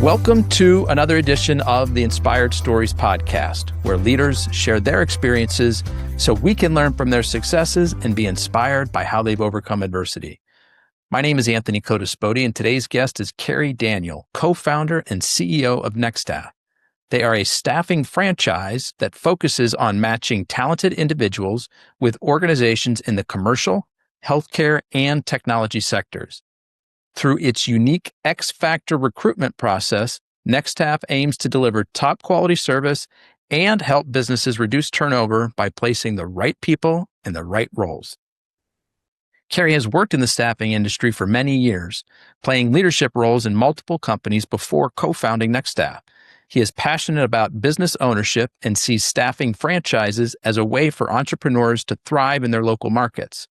Welcome to another edition of the Inspired Stories podcast, where leaders share their experiences so we can learn from their successes and be inspired by how they've overcome adversity. My name is Anthony Codispoti, and today's guest is Cary Daniel, co-founder and CEO of Nextaff. They are a staffing franchise that focuses on matching talented individuals with organizations in the commercial, healthcare, and technology sectors. Through its unique X Factor recruitment process, Nextaff aims to deliver top quality service and help businesses reduce turnover by placing the right people in the right roles. Cary has worked in the staffing industry for many years, playing leadership roles in multiple companies before co-founding Nextaff. He is passionate about business ownership and sees staffing franchises as a way for entrepreneurs to thrive in their local markets.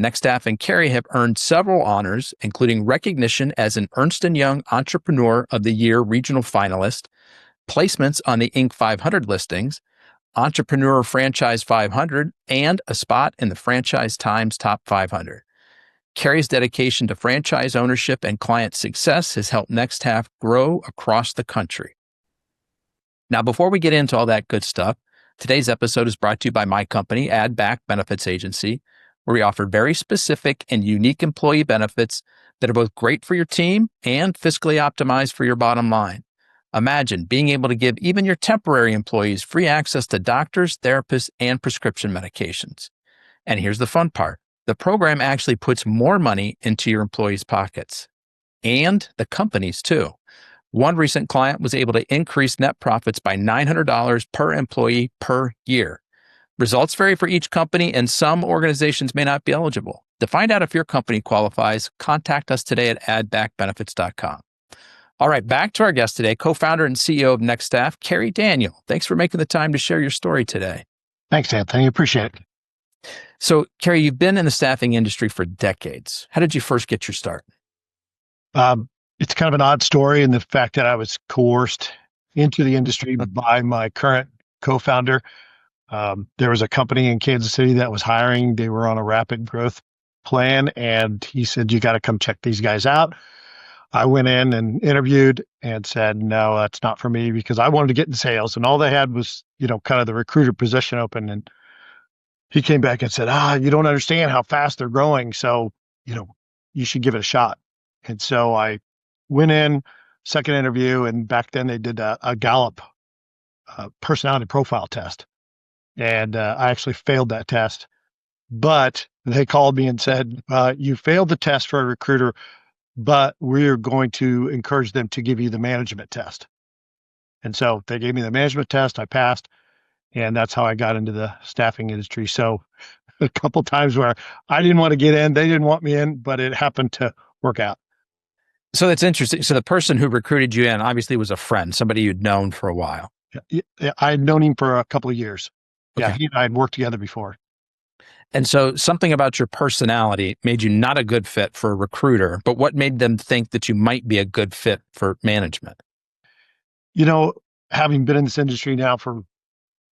Nextaff and Cary have earned several honors, including recognition as an Ernst Young Entrepreneur of the Year regional finalist, placements on the Inc. 500 listings, Entrepreneur Franchise 500, and a spot in the Franchise Times Top 500. Cary's dedication to franchise ownership and client success has helped Nextaff grow across the country. Now, before we get into all that good stuff, today's episode is brought to you by my company, Add Back Benefits Agency, where we offer very specific and unique employee benefits that are both great for your team and fiscally optimized for your bottom line. Imagine being able to give even your temporary employees free access to doctors, therapists, and prescription medications. And here's the fun part. The program actually puts more money into your employees' pockets, and the company's too. One recent client was able to increase net profits by $900 per employee per year. Results vary for each company, and some organizations may not be eligible. To find out if your company qualifies, contact us today at addbackbenefits.com. All right, back to our guest today, co-founder and CEO of Nextaff, Cary Daniel. Thanks for making the time to share your story today. Thanks, Anthony. Appreciate it. So, Cary, you've been in the staffing industry for decades. How did you first get your start? It's kind of an odd story in the fact that I was coerced into the industry by my current co-founder. There was a company in Kansas City that was hiring. They were on a rapid growth plan, and he said, "You got to come check these guys out." I went in and interviewed and said, "No, that's not for me," because I wanted to get in sales, and all they had was, kind of the recruiter position open. And he came back and said, "You don't understand how fast they're growing. So, you should give it a shot." And so I went in, second interview, and back then they did a Gallup personality profile test. And I actually failed that test, but they called me and said, "You failed the test for a recruiter, but we're going to encourage them to give you the management test." And so they gave me the management test. I passed, and that's how I got into the staffing industry. So a couple times where I didn't want to get in, they didn't want me in, but it happened to work out. So that's interesting. So the person who recruited you in obviously was a friend, somebody you'd known for a while. Yeah, I had known him for a couple of years. Okay. Yeah, he and I had worked together before. And so something about your personality made you not a good fit for a recruiter, but what made them think that you might be a good fit for management? Having been in this industry now for,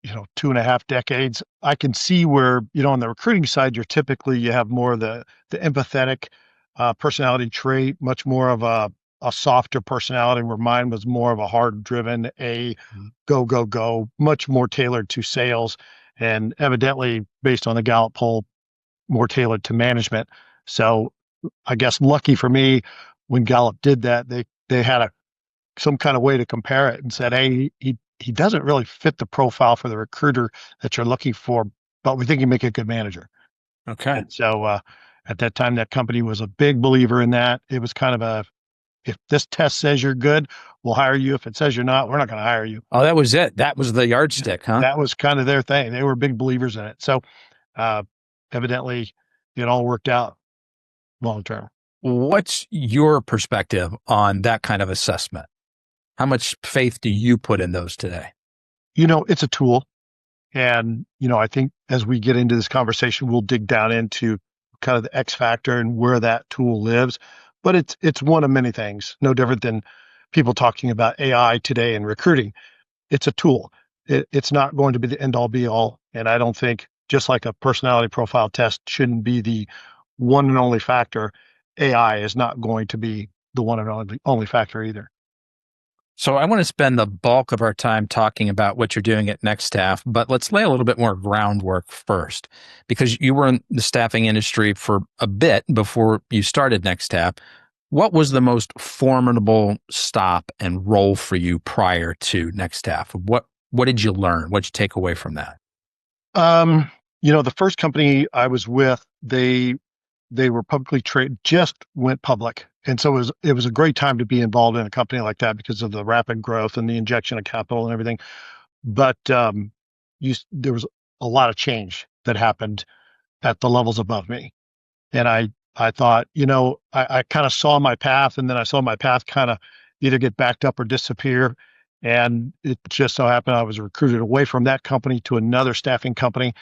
2.5 decades, I can see where, on the recruiting side, you have more of the empathetic personality trait, much more of a softer personality, where mine was more of a hard-driven, go, much more tailored to sales, and evidently, based on the Gallup poll, more tailored to management. So I guess lucky for me, when Gallup did that, they had some kind of way to compare it and said, "Hey, he doesn't really fit the profile for the recruiter that you're looking for, but we think he'd make a good manager." Okay. And so at that time, that company was a big believer in that. It was kind of if this test says you're good, we'll hire you. If it says you're not, we're not going to hire you. Oh, that was it. That was the yardstick, huh? That was kind of their thing. They were big believers in it. So evidently, it all worked out long term. What's your perspective on that kind of assessment? How much faith do you put in those today? It's a tool. And, I think as we get into this conversation, we'll dig down into kind of the X factor and where that tool lives. But it's one of many things, no different than people talking about AI today in recruiting. It's a tool. It's not going to be the end all be all. And I don't think, just like a personality profile test shouldn't be the one and only factor, AI is not going to be the one and only factor either. So I want to spend the bulk of our time talking about what you're doing at Nextaff, but let's lay a little bit more groundwork first, because you were in the staffing industry for a bit before you started Nextaff. What was the most formidable stop and role for you prior to Nextaff? What did you learn? What did you take away from that? Um, the first company I was with, they were publicly traded, just went public. And so it was a great time to be involved in a company like that because of the rapid growth and the injection of capital and everything. But there was a lot of change that happened at the levels above me. And I thought, I kind of saw my path, and then I saw my path kind of either get backed up or disappear. And it just so happened I was recruited away from that company to another staffing company.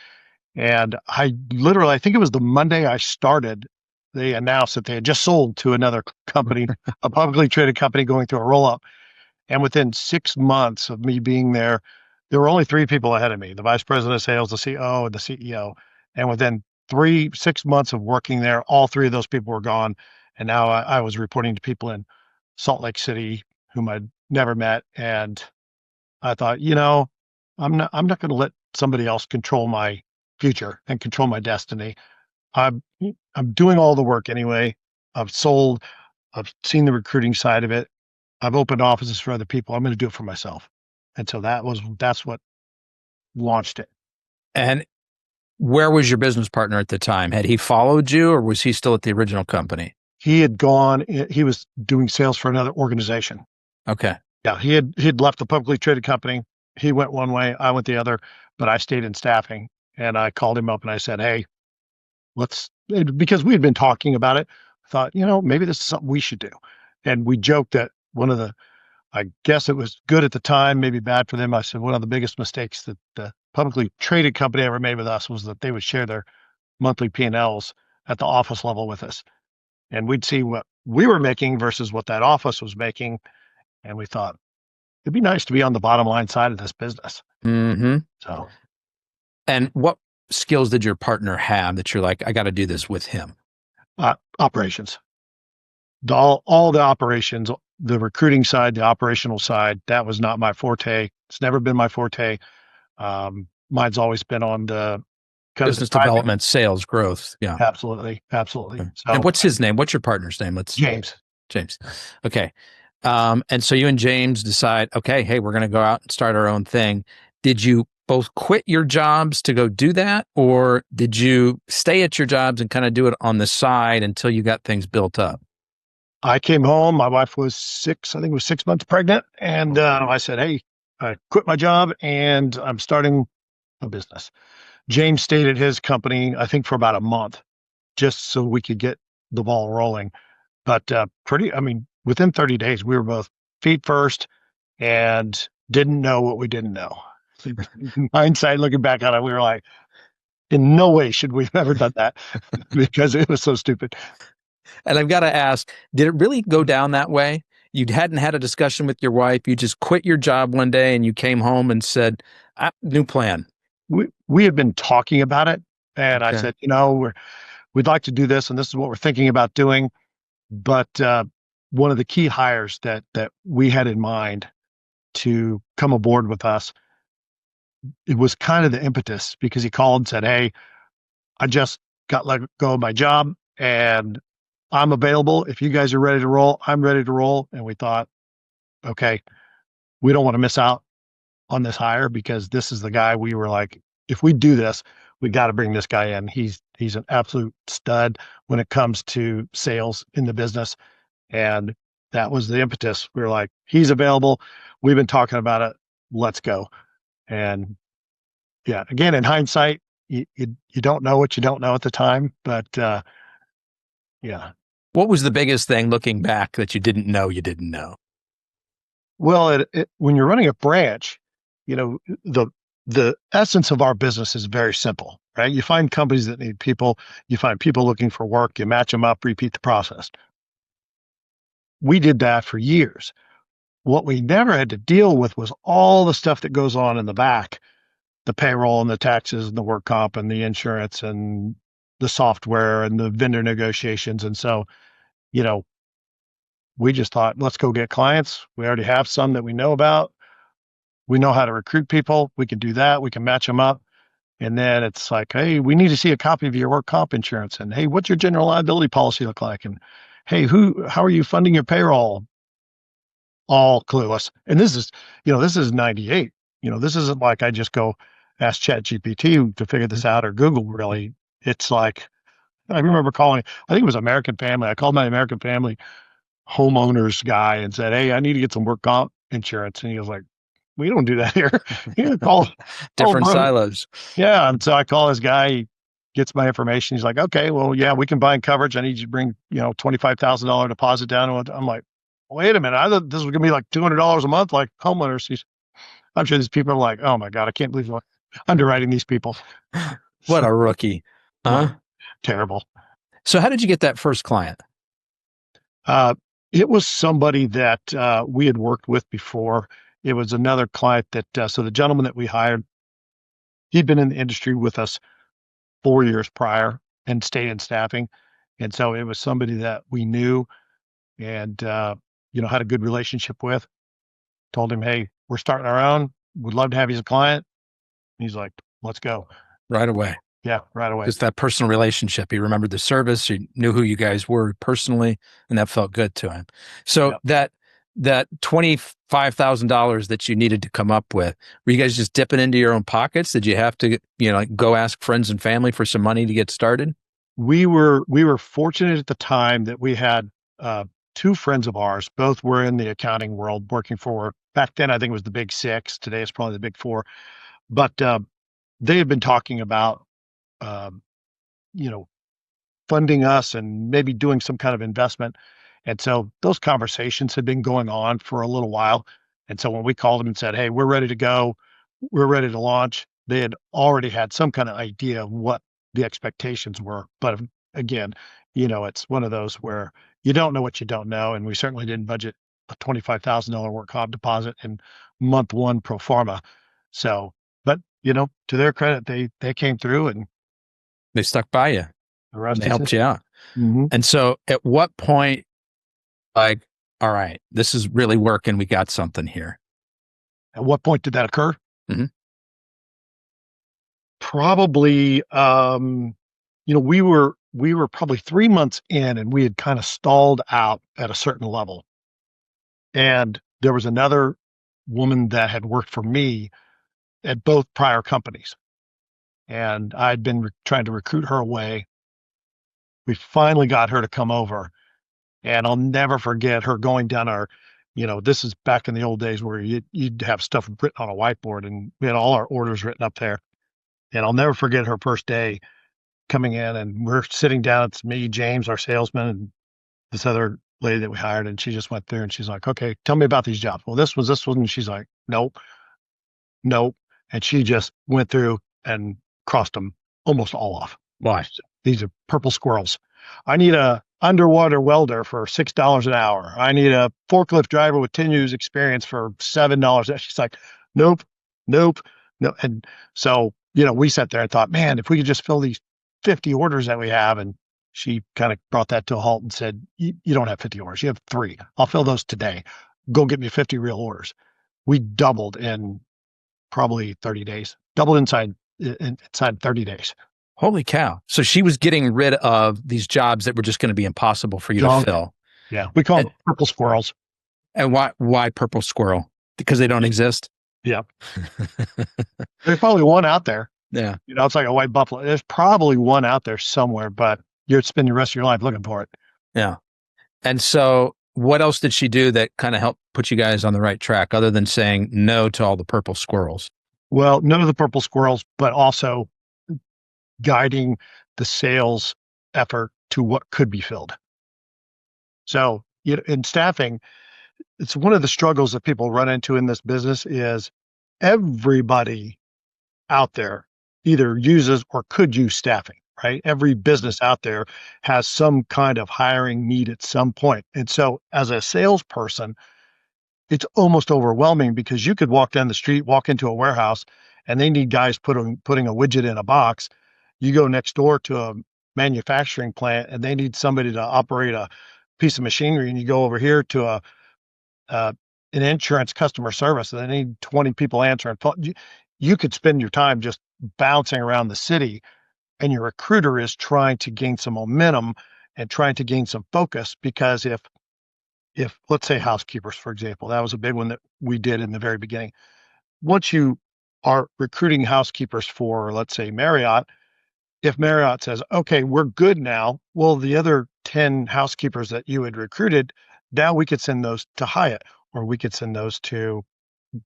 And I think it was the Monday I started, they announced that they had just sold to another company, a publicly traded company going through a roll up. And within 6 months of me being there were only three people ahead of me: the vice president of sales, the COO, and the CEO. And within 6 months of working there, all three of those people were gone. And now I was reporting to people in Salt Lake City whom I'd never met. And I thought, I'm not going to let somebody else control my future and control my destiny. I'm I'm doing all the work anyway. I've sold, I've seen the recruiting side of it. I've opened offices for other people. I'm going to do it for myself. And so that's what launched it. And where was your business partner at the time? Had he followed you, or was he still at the original company? He had gone, he was doing sales for another organization. Okay. Yeah, he'd left the publicly traded company. He went one way, I went the other, but I stayed in staffing. And I called him up and I said, "Hey, because we had been talking about it, I thought, maybe this is something we should do." And we joked that I guess it was good at the time, maybe bad for them. I said one of the biggest mistakes that the publicly traded company ever made with us was that they would share their monthly P&Ls at the office level with us. And we'd see what we were making versus what that office was making. And we thought it'd be nice to be on the bottom line side of this business. Mm-hmm. So, And what skills did your partner have that you're like, I got to do this with him? operations, all the operations, the recruiting side, the operational side, that was not my forte. It's never been my forte. Mine's always been on the kind of Business development, sales, growth. Yeah. Absolutely. Absolutely. Okay. So, And what's his name? What's your partner's name? James, James. Okay. And so you and James decide, okay, hey, we're going to go out and start our own thing. Did you both quit your jobs to go do that? Or did you stay at your jobs and kind of do it on the side until you got things built up? I came home. My wife was I think it was 6 months pregnant. And I said, "Hey, I quit my job and I'm starting a business." James stayed at his company, I think, for about a month, just so we could get the ball rolling. But within 30 days, we were both feet first and didn't know what we didn't know. In hindsight, looking back on it, we were like, in no way should we have ever done that because it was so stupid. And I've got to ask, did it really go down that way? You hadn't had a discussion with your wife. You just quit your job one day and you came home and said, new plan. We had been talking about it, and I said, we'd like to do this, and this is what we're thinking about doing. But one of the key hires that we had in mind to come aboard with us, it was kind of the impetus because he called and said, "Hey, I just got let go of my job, and I'm available. If you guys are ready to roll, I'm ready to roll." And we thought, okay, we don't want to miss out on this hire because this is the guy we were like, if we do this, we got to bring this guy in. He's an absolute stud when it comes to sales in the business. And that was the impetus. We were like, he's available. We've been talking about it. Let's go. And yeah, again, in hindsight, you don't know what you don't know at the time, but yeah. What was the biggest thing looking back that you didn't know you didn't know? Well, when you're running a branch, the essence of our business is very simple, right? You find companies that need people, you find people looking for work, you match them up, repeat the process. We did that for years. What we never had to deal with was all the stuff that goes on in the back, the payroll and the taxes and the work comp and the insurance and the software and the vendor negotiations. And so, you know, we just thought, let's go get clients. We already have some that we know about. We know how to recruit people. We can do that. We can match them up. And then it's like, hey, we need to see a copy of your work comp insurance. And hey, what's your general liability policy look like? And hey, how are you funding your payroll? All clueless. And this is 98. This isn't like I just go ask ChatGPT to figure this out or Google really. It's like, I remember calling, I think it was American Family. I called my American Family homeowners guy and said, hey, I need to get some work comp insurance. And he was like, we don't do that here. You call Different silos. Yeah. And so I call this guy, he gets my information. He's like, okay, well, yeah, we can bind coverage. I need you to bring, $25,000 deposit down. I'm like, wait a minute. I thought this was going to be like $200 a month, like homeowners. I'm sure these people are like, oh my God, I can't believe I'm underwriting these people. What a rookie. Huh? Terrible. So how did you get that first client? It was somebody that we had worked with before. It was another client that, so the gentleman that we hired, he'd been in the industry with us 4 years prior and stayed in staffing. And so it was somebody that we knew and, had a good relationship with. Told him, hey, we're starting our own. Would love to have you as a client. And he's like, let's go. Right away. Yeah, right away. Just that personal relationship. He remembered the service. He knew who you guys were personally, and that felt good to him. So that $25,000 that you needed to come up with, were you guys just dipping into your own pockets? Did you have to, go ask friends and family for some money to get started? We were fortunate at the time that we had two friends of ours. Both were in the accounting world working for, back then, I think it was the Big Six. Today it's probably the Big Four. But they had been talking about, funding us and maybe doing some kind of investment. And so those conversations had been going on for a little while. And so when we called them and said, hey, we're ready to go, we're ready to launch, they had already had some kind of idea of what the expectations were. But again, it's one of those where you don't know what you don't know. And we certainly didn't budget a $25,000 work comp deposit in month one pro forma. So, but to their credit, they came through and they stuck by you. The rest and they helped you out. Mm-hmm. And so at what point, like, all right, this is really working. We got something here. At what point did that occur? Mm-hmm. Probably, we were probably 3 months in and we had kind of stalled out at a certain level. And there was another woman that had worked for me at both prior companies. And I'd been trying to recruit her away. We finally got her to come over. And I'll never forget her going down our, this is back in the old days where you'd have stuff written on a whiteboard and we had all our orders written up there. And I'll never forget her first day coming in and we're sitting down. It's me, James, our salesman, and this other lady that we hired. And she just went through and she's like, okay, tell me about these jobs. Well, this one. And she's like, nope. And she just went through and crossed them almost all off. Why? These are purple squirrels. I need a underwater welder for $6 an hour. I need a forklift driver with 10 years experience for $7. She's like, nope. No. And so, we sat there and thought, man, if we could just fill these 50 orders that we have. And she kind of brought that to a halt and said, you don't have 50 orders. You have 3. I'll fill those today. Go get me 50 real orders. We doubled in probably 30 days, doubled inside 30 days. Holy cow. So she was getting rid of these jobs that were just going to be impossible for you to fill. Yeah. We call them purple squirrels. And why purple squirrel? Because they don't exist? Yeah. There's probably one out there. Yeah. It's like a white buffalo. There's probably one out there somewhere, but you'd spend the rest of your life looking for it. Yeah. And so what else did she do that kind of helped put you guys on the right track other than saying no to all the purple squirrels? Well, none of the purple squirrels, but also guiding the sales effort to what could be filled. So in staffing, it's one of the struggles that people run into in this business is everybody out there either uses or could use staffing, right? Every business out there has some kind of hiring need at some point. And so as a salesperson, it's almost overwhelming because you could walk down the street, walk into a warehouse, and they need guys putting a widget in a box. You go next door to a manufacturing plant and they need somebody to operate a piece of machinery and you go over here to an insurance customer service and they need 20 people answering phone, you could spend your time just bouncing around the city, and your recruiter is trying to gain some momentum and trying to gain some focus. Because if let's say housekeepers, for example, that was a big one that we did in the very beginning. Once you are recruiting housekeepers for, let's say, Marriott, if Marriott says, okay, we're good now, well, the other 10 housekeepers that you had recruited, now we could send those to Hyatt, or we could send those to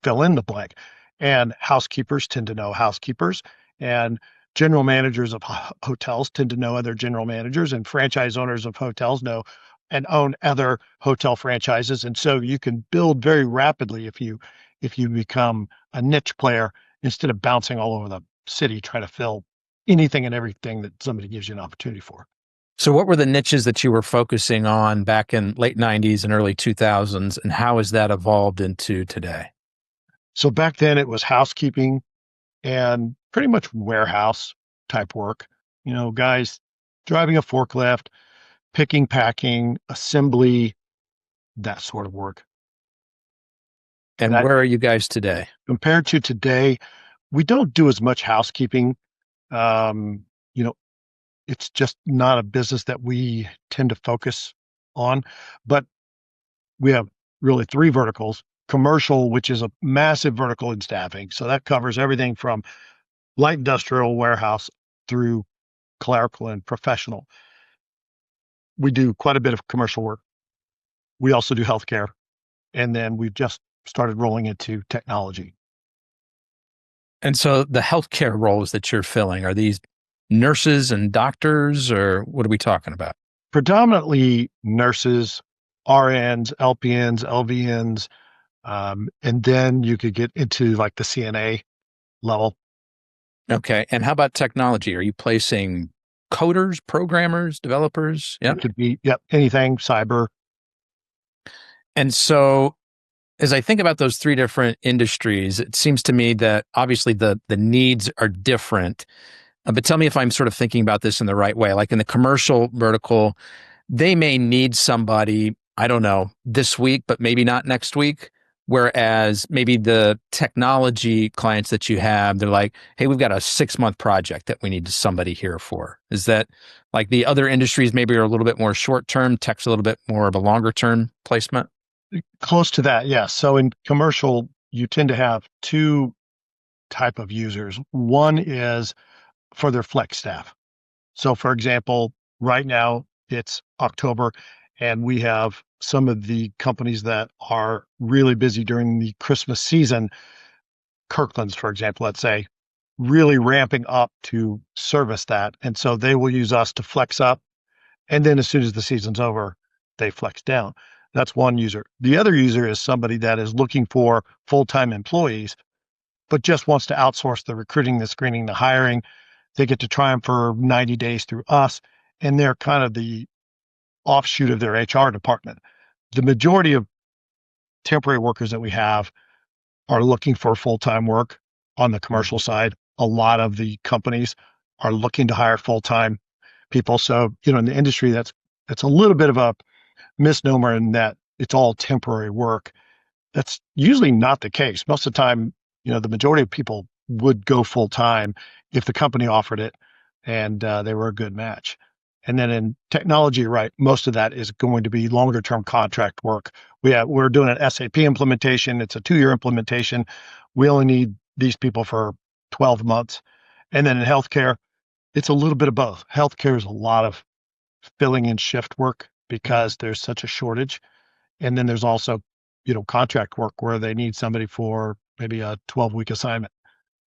fill in the blank. And housekeepers tend to know housekeepers, and general managers of hotels tend to know other general managers, and franchise owners of hotels know and own other hotel franchises. And so you can build very rapidly if you become a niche player instead of bouncing all over the city trying to fill anything and everything that somebody gives you an opportunity for. So what were the niches that you were focusing on back in late 90s and early 2000s, and how has that evolved into today? So back then it was housekeeping and pretty much warehouse type work. Guys driving a forklift, picking, packing, assembly, that sort of work. And where are you guys today? Compared to today, we don't do as much housekeeping. You know, it's just not a business that we tend to focus on, but we have really three verticals: commercial, which is a massive vertical in staffing. So that covers everything from light industrial, warehouse, through clerical and professional. We do quite a bit of commercial work. We also do healthcare. And then we've just started rolling into technology. And so the healthcare roles that you're filling, are these nurses and doctors, or what are we talking about? Predominantly nurses, RNs, LPNs, LVNs, and then you could get into like the CNA level. Okay. And how about technology? Are you placing coders, programmers, developers? Yeah. It could be, anything cyber. And so as I think about those three different industries, it seems to me that obviously the needs are different. But tell me if I'm sort of thinking about this in the right way. Like in the commercial vertical, they may need somebody, I don't know, this week, but maybe not next week. Whereas maybe the technology clients that you have, they're like, hey, we've got a 6-month project that we need somebody here for. Is that like the other industries maybe are a little bit more short-term, tech's a little bit more of a longer-term placement? Close to that, yes. So in commercial, you tend to have two type of users. One is for their flex staff. So for example, right now it's October and we have some of the companies that are really busy during the Christmas season. Kirkland's, for example, let's say, really ramping up to service that. And so they will use us to flex up. And then as soon as the season's over, they flex down. That's one user. The other user is somebody that is looking for full-time employees, but just wants to outsource the recruiting, the screening, the hiring. They get to try them for 90 days through us, and they're kind of the offshoot of their HR department. The majority of temporary workers that we have are looking for full-time work on the commercial side. A lot of the companies are looking to hire full-time people. So, in the industry, that's a little bit of a misnomer in that it's all temporary work. That's usually not the case. Most of the time, the majority of people would go full-time if the company offered it and they were a good match. And then in technology, right, most of that is going to be longer term contract work. We're doing an SAP implementation. It's a 2-year implementation. We only need these people for 12 months. And then in healthcare, it's a little bit of both. Healthcare is a lot of filling in shift work because there's such a shortage. And then there's also, contract work where they need somebody for maybe a 12-week assignment.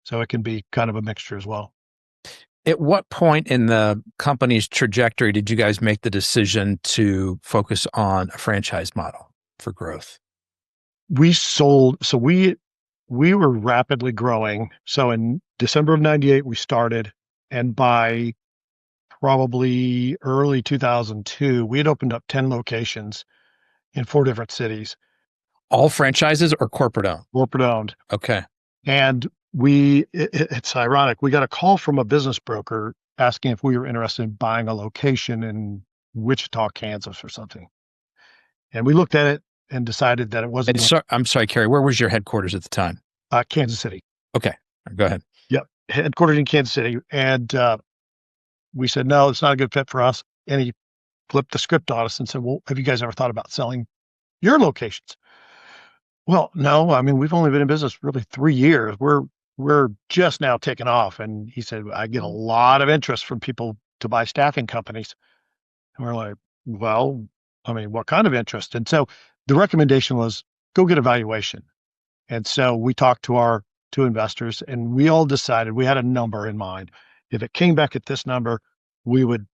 So it can be kind of a mixture as well. At what point in the company's trajectory did you guys make the decision to focus on a franchise model for growth? We sold, so we were rapidly growing. So in December of 98, we started, and by probably early 2002, we had opened up 10 locations in 4 different cities. All franchises or corporate owned? Corporate owned. Okay. And it's ironic. We got a call from a business broker asking if we were interested in buying a location in Wichita, Kansas or something. And we looked at it and decided that it wasn't I'm sorry, Cary, where was your headquarters at the time? Kansas City. Okay, go ahead. Yep. Headquartered in Kansas City. And we said, no, it's not a good fit for us. And he flipped the script on us and said, well, have you guys ever thought about selling your locations? Well, no, I mean, we've only been in business really 3 years. We're just now taking off. And he said, I get a lot of interest from people to buy staffing companies. And we're like, well, I mean, what kind of interest? And so the recommendation was go get a valuation. And so we talked to our two investors and we all decided we had a number in mind. If it came back at this number, we would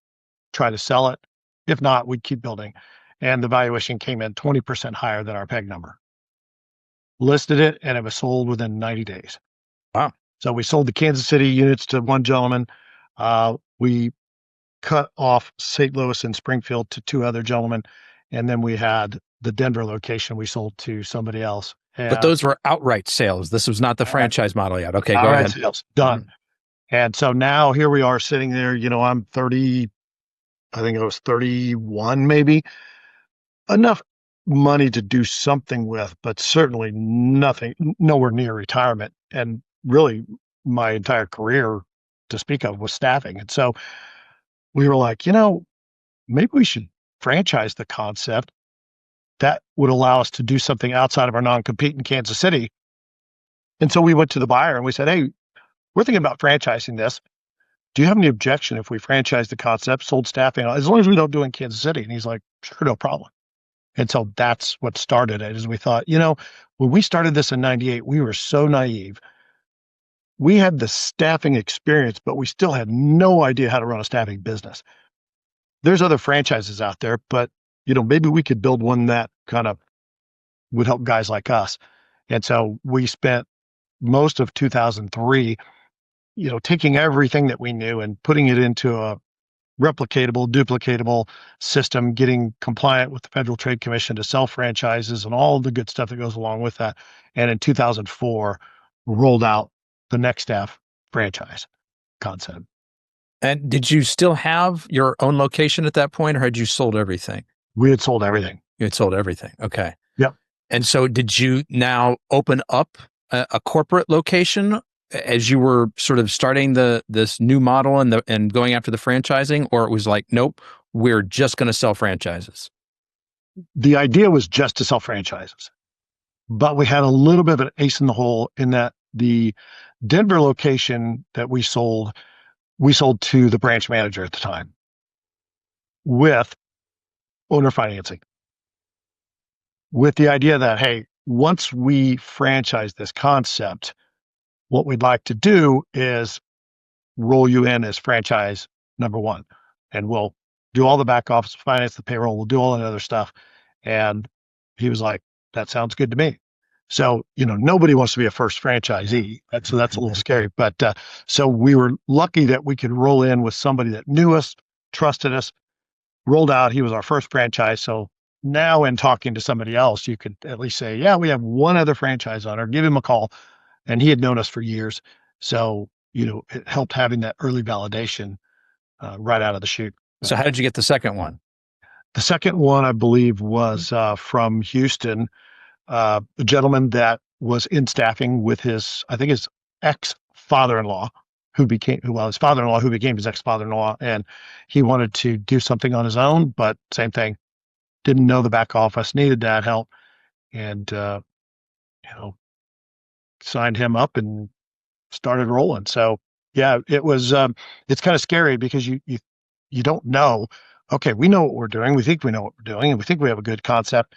try to sell it. If not, we'd keep building. And the valuation came in 20% higher than our peg number. Listed it and it was sold within 90 days. Wow. So we sold the Kansas City units to one gentleman. We cut off St. Louis and Springfield to two other gentlemen. And then we had the Denver location we sold to somebody else. But those were outright sales. This was not the franchise model yet. Okay, go ahead. Sales, done. Mm-hmm. And so now here we are sitting there, I'm 30, I think I was 31 maybe. Enough money to do something with, but certainly nowhere near retirement. And really my entire career to speak of was staffing. And so we were like, maybe we should franchise the concept. That would allow us to do something outside of our non-compete in Kansas City. And so we went to the buyer and we said, hey, we're thinking about franchising this. Do you have any objection if we franchise the concept, sold staffing, as long as we don't do it in Kansas City? And he's like, sure, no problem. And so that's what started it, is we thought, when we started this in 98, we were so naive. We had the staffing experience, but we still had no idea how to run a staffing business. There's other franchises out there, but maybe we could build one that kind of would help guys like us. And so we spent most of 2003, taking everything that we knew and putting it into a replicatable, duplicatable system, getting compliant with the Federal Trade Commission to sell franchises and all the good stuff that goes along with that. And in 2004, rolled out the Nextaff franchise concept. And did you still have your own location at that point, or had you sold everything? We had sold everything. You had sold everything. Okay. Yep. And so did you now open up a corporate location as you were sort of starting this new model and going after the franchising, or it was like, nope, we're just going to sell franchises? The idea was just to sell franchises, but we had a little bit of an ace in the hole in that the Denver location that we sold to the branch manager at the time with owner financing, with the idea that, hey, once we franchise this concept, what we'd like to do is roll you in as franchise number one, and we'll do all the back office finance, the payroll, we'll do all that other stuff. And he was like, that sounds good to me. So, nobody wants to be a first franchisee. So that's a little scary. But so we were lucky that we could roll in with somebody that knew us, trusted us, rolled out. He was our first franchise. So now in talking to somebody else, you could at least say, yeah, we have one other franchise owner, give him a call. And he had known us for years. So, it helped having that early validation right out of the chute. So how did you get the second one? The second one, I believe, was from Houston, a gentleman that was in staffing with his ex-father-in-law, who became his ex-father-in-law. And he wanted to do something on his own, but same thing, didn't know the back office, needed that help. And, signed him up and started rolling. So yeah, it was, it's kind of scary because you don't know, okay, we know what we're doing. We think we know what we're doing and we think we have a good concept.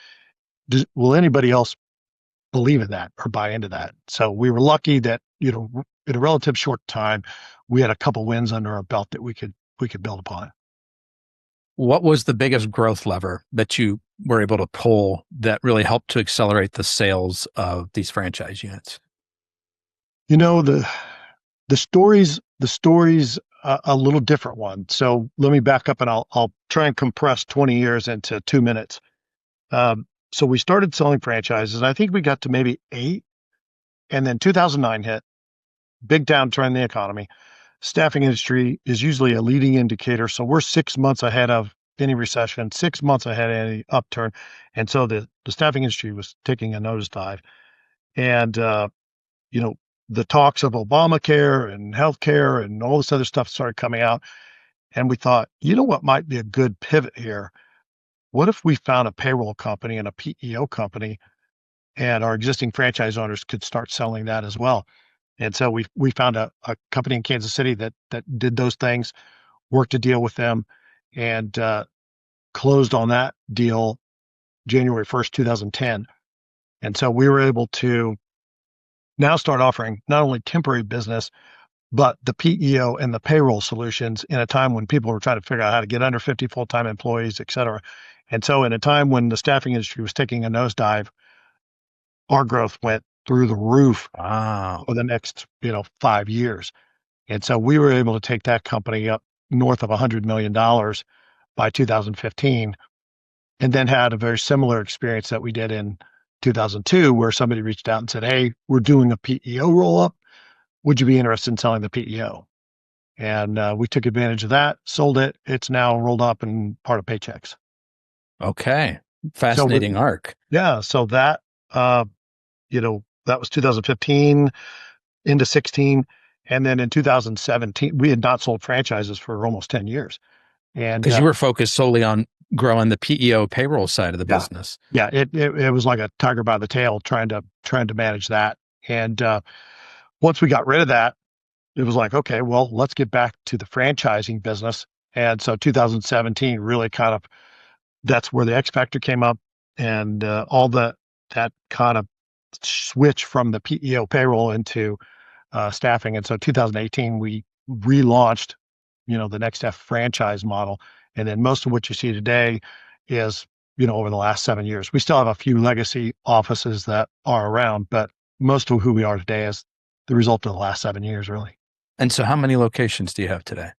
Will anybody else believe in that or buy into that? So we were lucky that, in a relative short time, we had a couple wins under our belt that we could build upon. What was the biggest growth lever that you were able to pull that really helped to accelerate the sales of these franchise units? The story's a little different one. So let me back up and I'll try and compress 20 years into 2 minutes. So we started selling franchises, and I think we got to maybe 8. And then 2009 hit, big downturn in the economy. Staffing industry is usually a leading indicator. So we're 6 months ahead of any recession, 6 months ahead of any upturn. And so the staffing industry was taking a nosedive. And, you know, the talks of Obamacare and healthcare and all this other stuff started coming out. And we thought, you know what might be a good pivot here? What if we found a payroll company and a PEO company, and our existing franchise owners could start selling that as well? And so we found a company in Kansas City that did those things, worked a deal with them, and closed on that deal January 1st, 2010. And so we were able to now start offering not only temporary business, but the PEO and the payroll solutions in a time when people were trying to figure out how to get under 50 full-time employees, et cetera. And so in a time when the staffing industry was taking a nosedive, our growth went through the roof Wow. for the next, 5 years. And so we were able to take that company up north of $100 million by 2015, and then had a very similar experience that we did in 2002, where somebody reached out and said, "Hey, we're doing a PEO roll-up. Would you be interested in selling the PEO?" And we took advantage of that, sold it. It's now rolled up and part of Paychex. Okay. So Fascinating arc. yeah, so that, that was 2015 into 16. And then in 2017, we had not sold franchises for almost 10 years. And Because you were focused solely on growing the PEO payroll side of the yeah, business. yeah, it was like a tiger by the tail trying to manage that. And once we got rid of that, it was like, okay, well, let's get back to the franchising business. And so 2017 really kind of, that's where the X Factor came up, and all that kind of switch from the PEO payroll into staffing. And so 2018, we relaunched, the Nextaff franchise model. And then most of what you see today is, over the last 7 years. We still have a few legacy offices that are around, but most of who we are today is the result of the last 7 years, really. And so how many locations do you have today?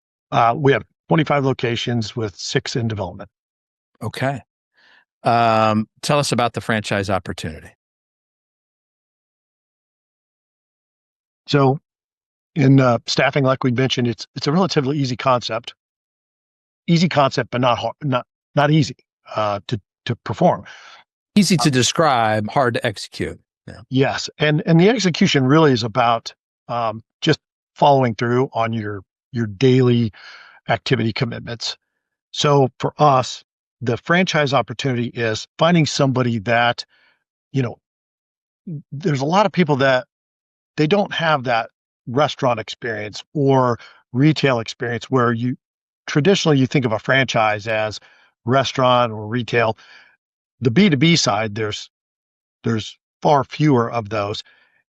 We have 25 locations with 6 in development. Okay. Tell us about the franchise opportunity. So in staffing, like we mentioned, it's a relatively easy concept, but not hard, not easy to perform. Easy to describe, hard to execute. Yeah. Yes, and the execution really is about just following through on your daily activity commitments. So for us, the franchise opportunity is finding somebody that, you know, there's a lot of people that they don't have that restaurant experience or retail experience, where you traditionally you think of a franchise as restaurant or retail. The B2B side, there's far fewer of those,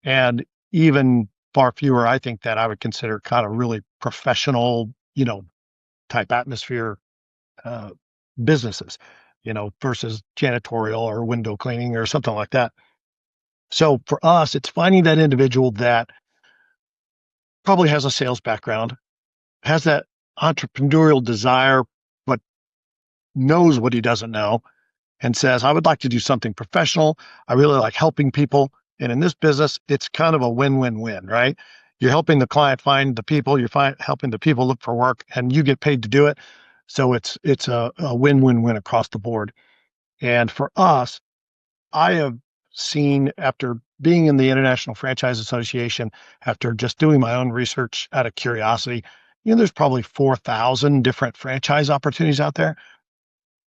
and even far fewer, I think, that I would consider kind of really professional, type atmosphere uh, businesses, versus janitorial or window cleaning or something like that. So for us, it's finding that individual that probably has a sales background, has that entrepreneurial desire, but knows what he doesn't know, and says, I would like to do something professional. I really like helping people. And in this business, it's kind of a win-win-win, right? You're helping the client find the people, helping the people look for work, and you get paid to do it. So it's a win-win-win across the board. And for us, I have seen, after being in the International Franchise Association, after just doing my own research out of curiosity, there's probably 4,000 different franchise opportunities out there.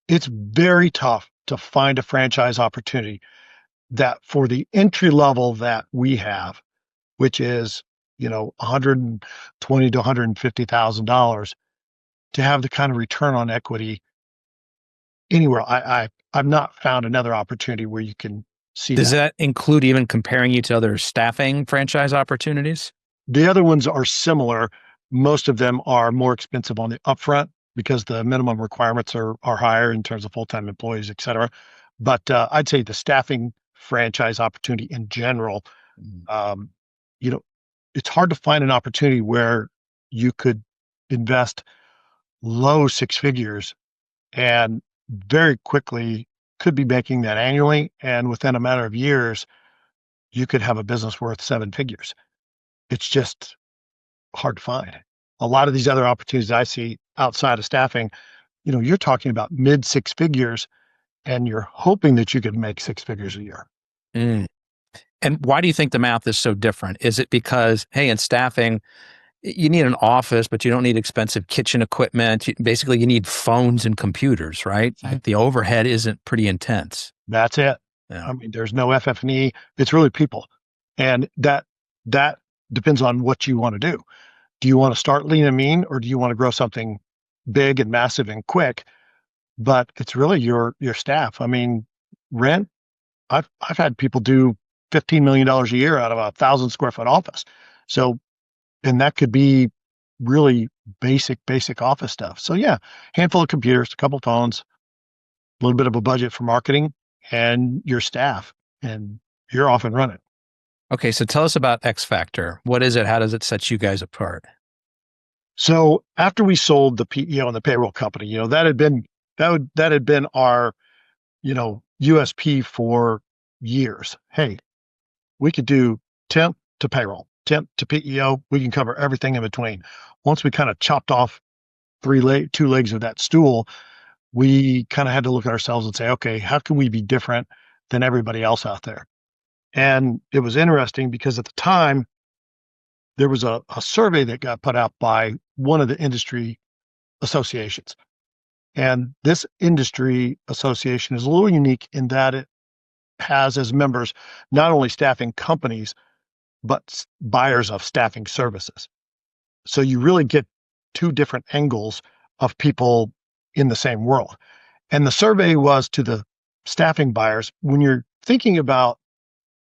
It's very tough to find a franchise opportunity that, for the entry level that we have, which is, $120,000 to $150,000, to have the kind of return on equity anywhere. I've not found another opportunity where you can see Does that. that include even comparing you to other staffing franchise opportunities? The other ones are similar. Most of them are more expensive on the upfront because the minimum requirements are higher in terms of full-time employees, et cetera. But I'd say the staffing franchise opportunity in general, um, you know, it's hard to find an opportunity where you could invest low 6 figures and very quickly could be making that annually. And within a matter of years, you could have a business worth 7 figures. It's just hard to find. A lot of these other opportunities I see outside of staffing, you're talking about mid six figures and you're hoping that you could make six figures a year. Mm. And why do you think the math is so different? Is it because, hey, in staffing, you need an office, but you don't need expensive kitchen equipment. Basically, you need phones and computers, right? Like the overhead isn't pretty intense. That's it. Yeah. I mean, there's no FF&E. It's really people. And that depends on what you want to do. Do you want to start lean and mean, or do you want to grow something big and massive and quick? But it's really your staff. I mean, rent. I've had people do $15 million a year out of a 1,000 square foot office. So, and that could be really basic office stuff. So yeah, handful of computers, a couple phones, a little bit of a budget for marketing, and your staff, and you're off and running. Okay, so tell us about X Factor. What is it? How does it set you guys apart? So after we sold the PEO and the payroll company, that had been our, USP for years. Hey, we could do temp to payroll, temp to PEO. We can cover everything in between. Once we kind of chopped off two legs of that stool, we kind of had to look at ourselves and say, okay, how can we be different than everybody else out there? And it was interesting because at the time, there was a survey that got put out by one of the industry associations. And this industry association is a little unique in that it has as members not only staffing companies, but buyers of staffing services. So you really get two different angles of people in the same world. And the survey was to the staffing buyers. When you're thinking about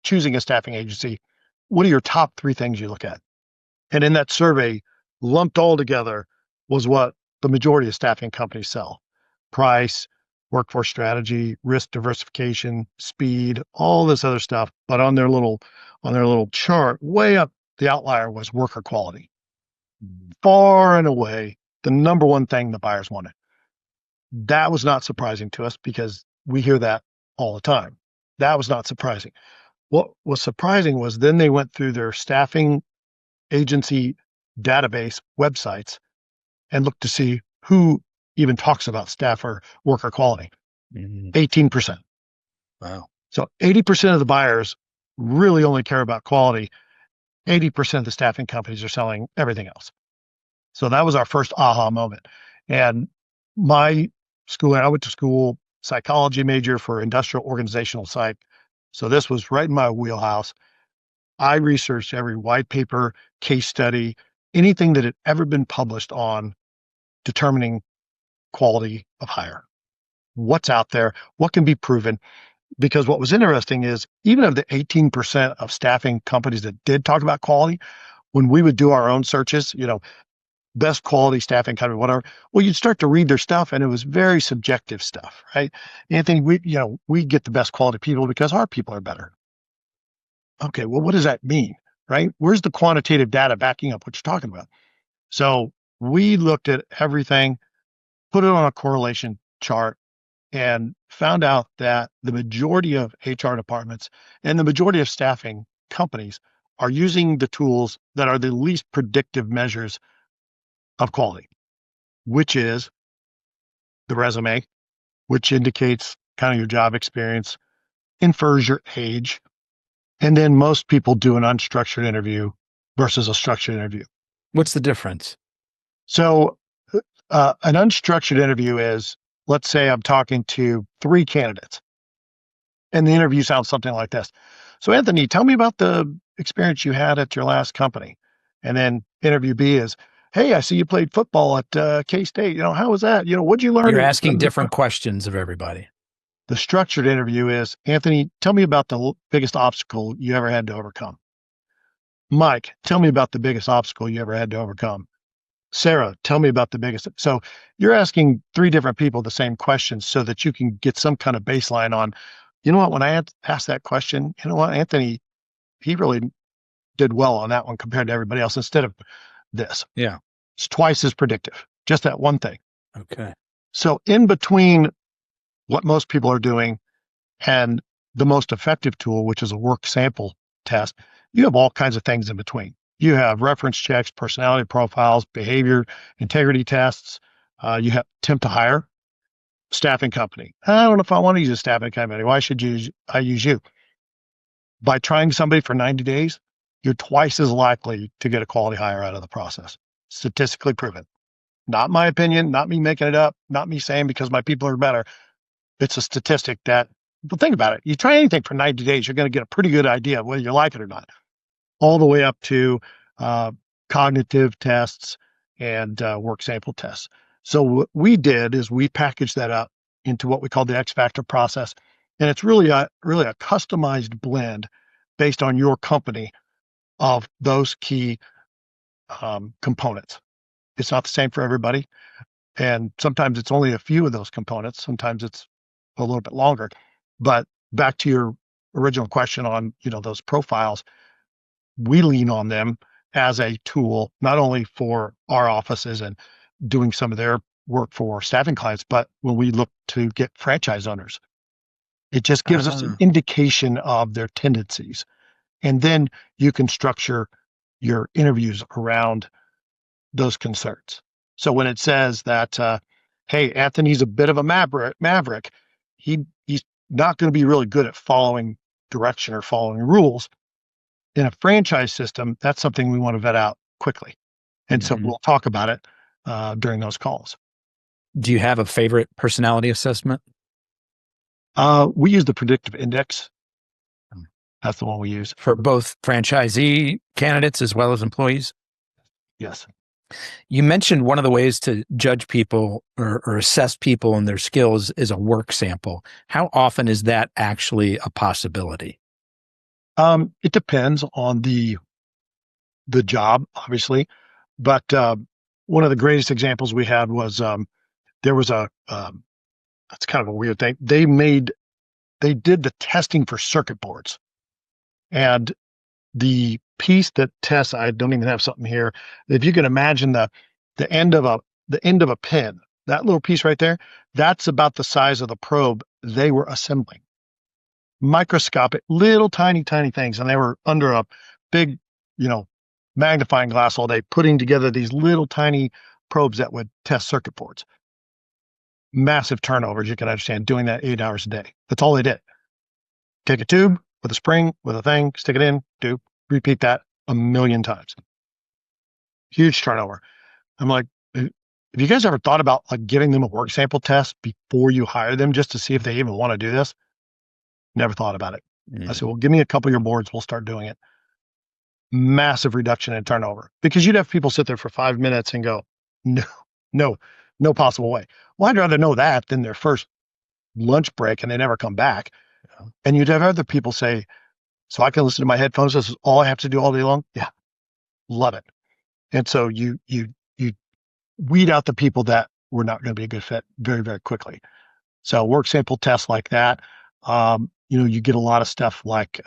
choosing a staffing agency, what are your top three things you look at? And in that survey, lumped all together was what the majority of staffing companies sell: price, workforce strategy, risk diversification, speed, all this other stuff. But on their little chart, way up the outlier was worker quality. Far and away, the number one thing the buyers wanted. That was not surprising to us because we hear that all the time. That was not surprising. What was surprising was then they went through their staffing agency database websites and looked to see who even talks about staff or worker quality. 18%. Wow. So 80% of the buyers really only care about quality. 80% of the staffing companies are selling everything else. So that was our first aha moment. And I went to school, psychology major for industrial organizational psych. So this was right in my wheelhouse. I researched every white paper, case study, anything that had ever been published on determining quality of hire. What's out there? What can be proven? Because what was interesting is even of the 18% of staffing companies that did talk about quality, when we would do our own searches, best quality staffing company, whatever, well, you'd start to read their stuff and it was very subjective stuff, right? Anthony, we get the best quality people because our people are better. Okay, well, what does that mean, right? Where's the quantitative data backing up what you're talking about? So we looked at everything, put it on a correlation chart, and found out that the majority of HR departments and the majority of staffing companies are using the tools that are the least predictive measures of quality, which is the resume, which indicates kind of your job experience, infers your age, and then most people do an unstructured interview versus a structured interview. What's the difference? So an unstructured interview is, let's say I'm talking to 3 candidates and the interview sounds something like this. So Anthony, tell me about the experience you had at your last company. And then interview B is, hey, I see you played football at K-State. How was that? What'd you learn? You're asking different questions of everybody. The structured interview is, Anthony, tell me about the biggest obstacle you ever had to overcome. Mike, tell me about the biggest obstacle you ever had to overcome. Sarah, tell me about the biggest. So you're asking 3 different people the same questions so that you can get some kind of baseline on, when I asked that question, Anthony, he really did well on that one compared to everybody else instead of this. Yeah. It's twice as predictive, just that one thing. Okay. So in between what most people are doing and the most effective tool, which is a work sample test, you have all kinds of things in between. You have reference checks, personality profiles, behavior, integrity tests. You have temp to hire, staffing company. I don't know if I want to use a staffing company. Why should I use you? By trying somebody for 90 days, you're twice as likely to get a quality hire out of the process. Statistically proven. Not my opinion, not me making it up, not me saying because my people are better. It's a statistic that, but think about it. You try anything for 90 days, you're going to get a pretty good idea of whether you like it or not, all the way up to cognitive tests and work sample tests. So what we did is we packaged that up into what we call the X Factor process. And it's really a customized blend based on your company of those key components. It's not the same for everybody. And sometimes it's only a few of those components. Sometimes it's a little bit longer. But back to your original question on, those profiles, we lean on them as a tool, not only for our offices and doing some of their work for staffing clients, but when we look to get franchise owners, it just gives us an indication of their tendencies. And then you can structure your interviews around those concerns. So when it says that, hey, Anthony's a bit of a maverick, he's not going to be really good at following direction or following rules. In a franchise system, that's something we want to vet out quickly. And so we'll talk about it during those calls. Do you have a favorite personality assessment? We use the predictive index. That's the one we use. For both franchisee candidates as well as employees? Yes. You mentioned one of the ways to judge people or assess people and their skills is a work sample. How often is that actually a possibility? It depends on the job, obviously. But one of the greatest examples we had was there was that's kind of a weird thing. They did the testing for circuit boards. And the piece that tests, I don't even have something here. If you can imagine the end of a pin, that little piece right there, that's about the size of the probe they were assembling. Microscopic, little tiny things. And they were under a big, magnifying glass all day, putting together these little tiny probes that would test circuit boards. Massive turnovers, you can understand, doing that 8 hours a day. That's all they did. Take a tube with a spring, with a thing, stick it in, repeat that 1 million times. Huge turnover. I'm like, have you guys ever thought about giving them a work sample test before you hire them just to see if they even want to do this? Never thought about it. I said, well, give me a couple of your boards. We'll start doing it. Massive reduction in turnover because you'd have people sit there for 5 minutes and go, no possible way. Well, I'd rather know that than their first lunch break and they never come back. Yeah. And you'd have other people say, so I can listen to my headphones. This is all I have to do all day long. Yeah. Love it. And so you weed out the people that were not going to be a good fit very, very quickly. So work sample tests like that. You get a lot of stuff like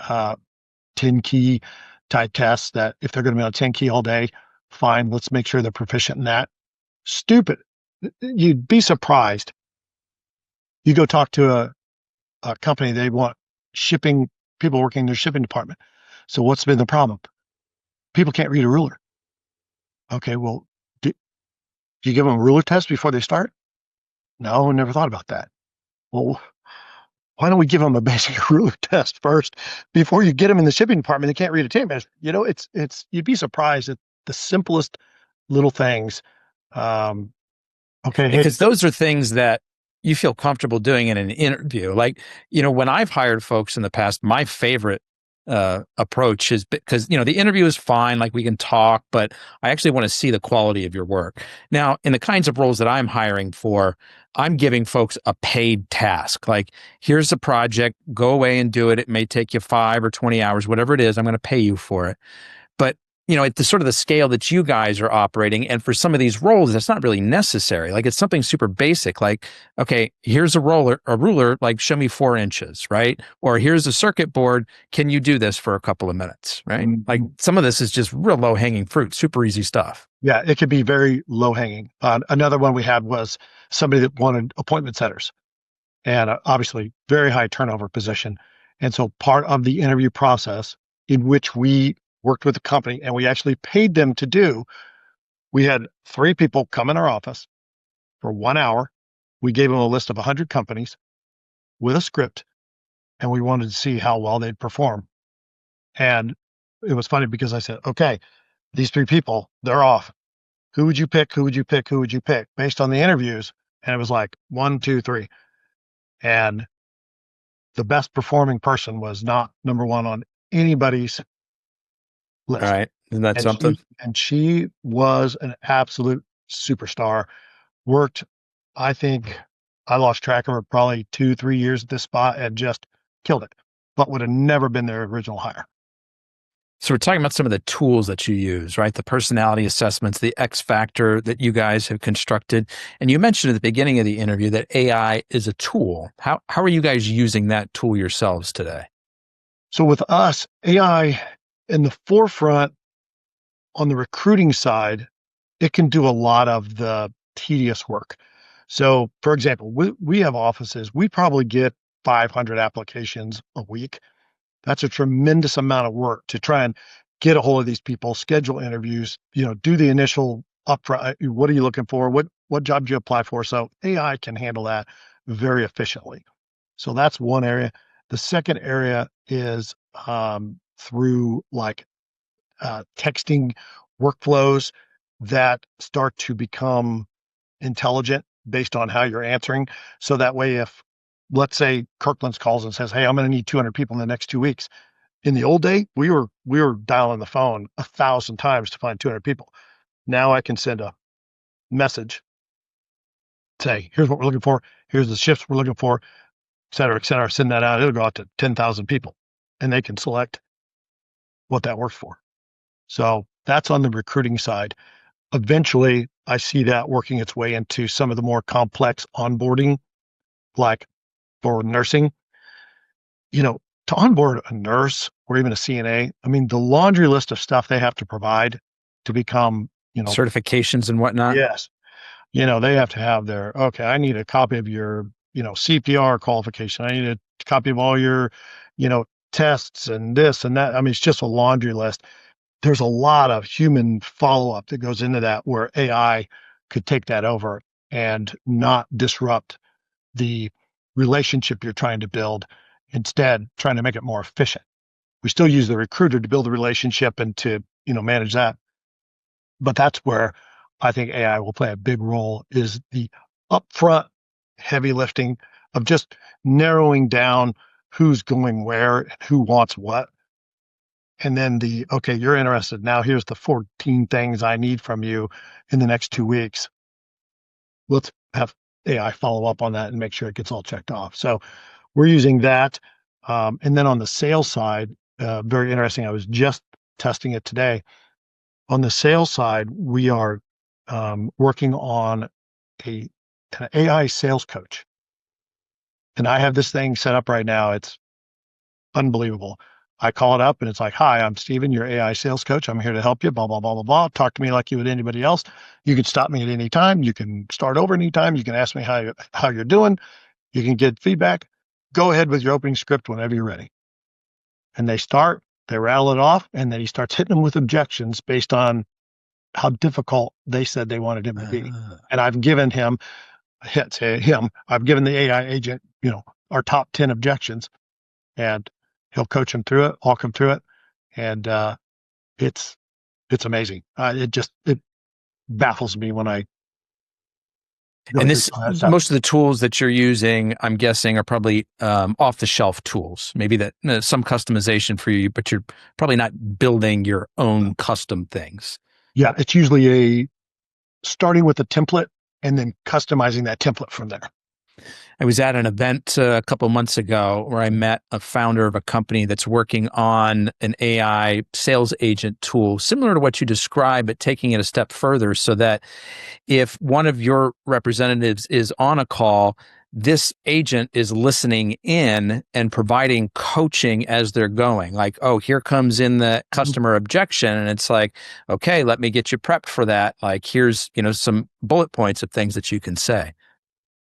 10 key type tests that if they're going to be on 10 key all day, fine, let's make sure they're proficient in that. Stupid. You'd be surprised. You go talk to a company, they want shipping people working in their shipping department. So what's been the problem? People can't read a ruler. Okay, well, do you give them a ruler test before they start? No, never thought about that. Well, why don't we give them a basic ruler test first before you get them in the shipping department? They can't read a tape measure. It's you'd be surprised at the simplest little things. Okay, because those are things that you feel comfortable doing in an interview. When I've hired folks in the past, my favorite approach is because, the interview is fine, we can talk, but I actually want to see the quality of your work. Now, in the kinds of roles that I'm hiring for, I'm giving folks a paid task. Here's a project, go away and do it. It may take you 5 or 20 hours, whatever it is, I'm going to pay you for it. But at the sort of the scale that you guys are operating. And for some of these roles, that's not really necessary. It's something super basic. Okay, here's a ruler, show me 4 inches, right? Or here's a circuit board. Can you do this for a couple of minutes, right? Some of this is just real low hanging fruit, super easy stuff. Yeah, it could be very low hanging. Another one we had was somebody that wanted appointment setters and obviously very high turnover position. And so part of the interview process in which we worked with the company and we actually paid them to do, we had 3 people come in our office for 1 hour. we gave them a list of 100 companies with a script, and we wanted to see how well they'd perform. And it was funny because I said, okay, these 3 people, they're off. Who would you pick? Who would you pick? Who would you pick? Based on the interviews. And it was like 1, 2, 3. And the best performing person was not number 1 on anybody's All list. right. Isn't that And something? she was an absolute superstar. Worked, I think I lost track of her, probably 2, 3 years at this spot, and just killed it, but would have never been their original hire. So we're talking about some of the tools that you use, right? The personality assessments, the X factor that you guys have constructed. And you mentioned at the beginning of the interview that AI is a tool. How are you guys using that tool yourselves today? So with us, AI in the forefront on the recruiting side, it can do a lot of the tedious work. So for example, we have offices, we probably get 500 applications a week. That's a tremendous amount of work to try and get a hold of these people, schedule interviews, do the initial upfront. What are you looking for? What job do you apply for? So AI can handle that very efficiently. So that's one area. The second area is through like texting workflows that start to become intelligent based on how you're answering. So that way, if let's say Kirkland's calls and says, "Hey, I'm going to need 200 people in the next 2 weeks." In the old day, we were dialing the phone 1,000 times to find 200 people. Now I can send a message, say, "Here's what we're looking for. Here's the shifts we're looking for, et cetera, et cetera." Send that out. It'll go out to 10,000 people, and they can select what that works for. So that's on the recruiting side. Eventually, I see that working its way into some of the more complex onboarding, like for nursing. To onboard a nurse or even a CNA, I mean, the laundry list of stuff they have to provide to become, Certifications and whatnot. yes, they have to have okay, I need a copy of your, CPR qualification. I need a copy of all your, tests and this and that. I mean, it's just a laundry list. There's a lot of human follow-up that goes into that where AI could take that over and not disrupt the relationship you're trying to build, instead trying to make it more efficient. We still use the recruiter to build the relationship and to, manage that. But that's where I think AI will play a big role, is the upfront heavy lifting of just narrowing down who's going where and who wants what. And then okay, you're interested. Now here's the 14 things I need from you in the next 2 weeks. Let's have AI follow up on that and make sure it gets all checked off. So we're using that. And then on the sales side, very interesting. I was just testing it today. On the sales side, we are working on an AI sales coach. And I have this thing set up right now. It's unbelievable. I call it up and it's like, "Hi, I'm Steven, your AI sales coach. I'm here to help you, blah, blah, blah, blah, blah. Talk to me like you would anybody else. You can stop me at any time. You can start over anytime. You can ask me how you're doing. You can get feedback. Go ahead with your opening script whenever you're ready." And they rattle it off, and then he starts hitting them with objections based on how difficult they said they wanted him to be. And I've given I've given the AI agent, our top 10 objections, and he'll coach them through it, walk them through it. And it's amazing. It baffles me when I go And through some of that stuff. most of the tools that you're using, I'm guessing, are probably off the shelf tools. Maybe that some customization for you, but you're probably not building your own custom things. Yeah, it's usually starting with a template and then customizing that template from there. I was at an event a couple of months ago where I met a founder of a company that's working on an AI sales agent tool, similar to what you described, but taking it a step further so that if one of your representatives is on a call, this agent is listening in and providing coaching as they're going. Like, "Oh, here comes in the customer objection." And it's like, "Okay, let me get you prepped for that. Like, here's, some bullet points of things that you can say."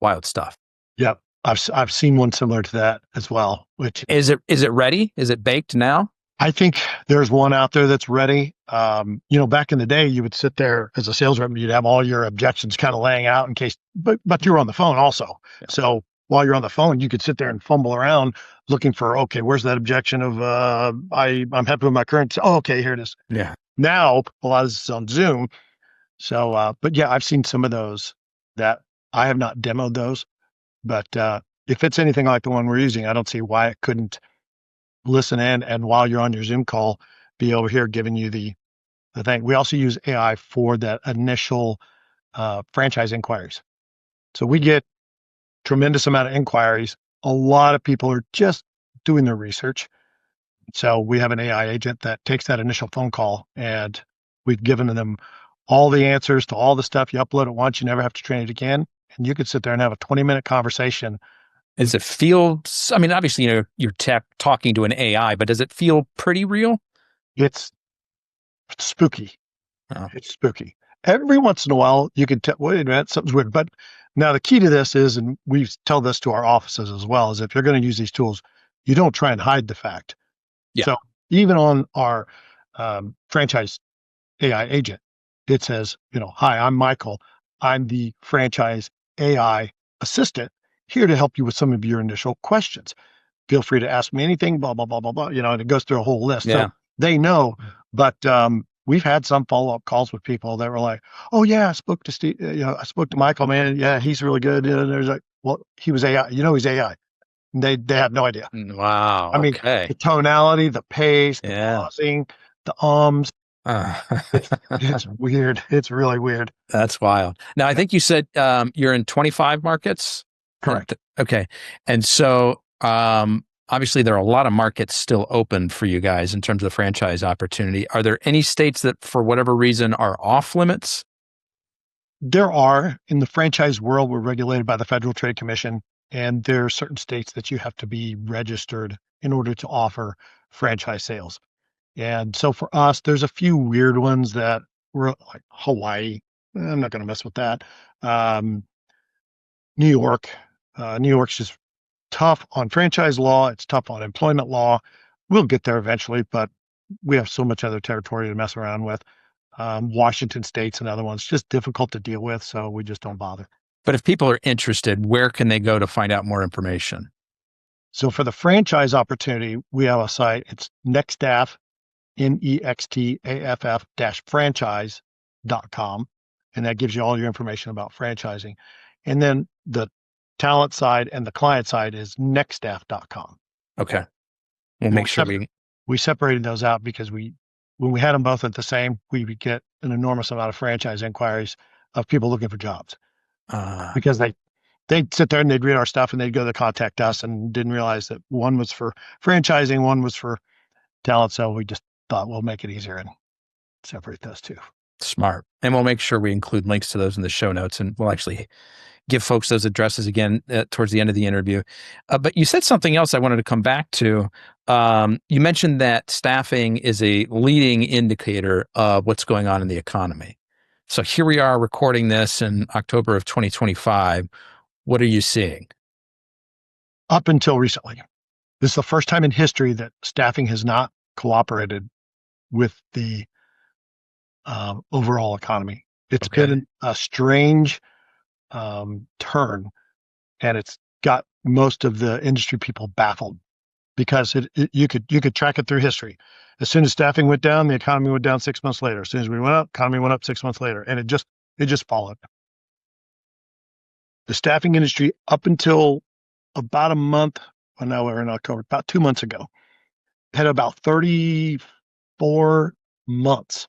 Wild stuff. Yep. I've seen one similar to that as well, which Is it ready? Is it baked now? I think there's one out there that's ready. Back in the day, you would sit there as a sales rep, and you'd have all your objections kind of laying out in case, but you were on the phone also. Yeah. So while you're on the phone, you could sit there and fumble around looking for, okay, where's that objection of, I'm happy with my current. Oh, okay, here it is. Yeah. Now, a lot of this is on Zoom. So, but yeah, I've seen some of those that I have not demoed those, but if it's anything like the one we're using, I don't see why it couldn't listen in, and while you're on your Zoom call, be over here giving you the thing. We also use AI for that initial franchise inquiries. So we get tremendous amount of inquiries. A lot of people are just doing their research. So we have an AI agent that takes that initial phone call, and we've given them all the answers to all the stuff. You upload it once, you never have to train it again. And you could sit there and have a 20-minute conversation. Does it feel, I mean, obviously, you're talking to an AI, but does it feel pretty real? It's spooky. Oh. It's spooky. Every once in a while, you can tell, wait a minute, something's weird. But now the key to this is, and we tell this to our offices as well, is if you're going to use these tools, you don't try and hide the fact. Yeah. So even on our franchise AI agent, it says, hi, I'm Michael. I'm the franchise AI assistant here to help you with some of your initial questions. Feel free to ask me anything, blah, blah, blah, blah, blah, and it goes through a whole list. Yeah. So they know, but we've had some follow-up calls with people that were like, oh yeah, I spoke to Steve, I spoke to Michael, man. Yeah, he's really good. And there's like, well, he was AI, he's AI. And they have no idea. Wow. I mean, Okay. the tonality, the pace, the pausing, the it's weird. It's really weird. That's wild. Now, I think you said you're in 25 markets? Correct. Okay. And so obviously there are a lot of markets still open for you guys in terms of the franchise opportunity. Are there any states that for whatever reason are off limits? There are. In the franchise world, we're regulated by the Federal Trade Commission, and there are certain states that you have to be registered in order to offer franchise sales. And so for us, there's a few weird ones that were like Hawaii. I'm not going to mess with that. New York. New York's just tough on franchise law. It's tough on employment law. We'll get there eventually, but we have so much other territory to mess around with. Washington State's another one. It's just difficult to deal with, so we just don't bother. But if people are interested, where can they go to find out more information? So for the franchise opportunity, we have a site. It's Nextaff, Nextaff-franchise.com. And that gives you all your information about franchising. And then the talent side and the client side is nextaff.com. Okay. We'll make sure we separated those out because when we had them both at the same, we would get an enormous amount of franchise inquiries of people looking for jobs. Because they'd sit there and they'd read our stuff and they'd go to contact us and didn't realize that one was for franchising, one was for talent. So we just thought we'll make it easier and separate those two. Smart. And we'll make sure we include links to those in the show notes, and we'll actually give folks those addresses again towards the end of the interview. But you said something else I wanted to come back to. You mentioned that staffing is a leading indicator of what's going on in the economy. So here we are recording this in October of 2025. What are you seeing? Up until recently, this is the first time in history that staffing has not cooperated with the overall economy. It's been a strange turn, and it's got most of the industry people baffled because you could track it through history. As soon as staffing went down, the economy went down 6 months later. As soon as we went up, economy went up 6 months later, and it just followed. The staffing industry up until about a month, well, now we're in October, about 2 months ago, had about 34 months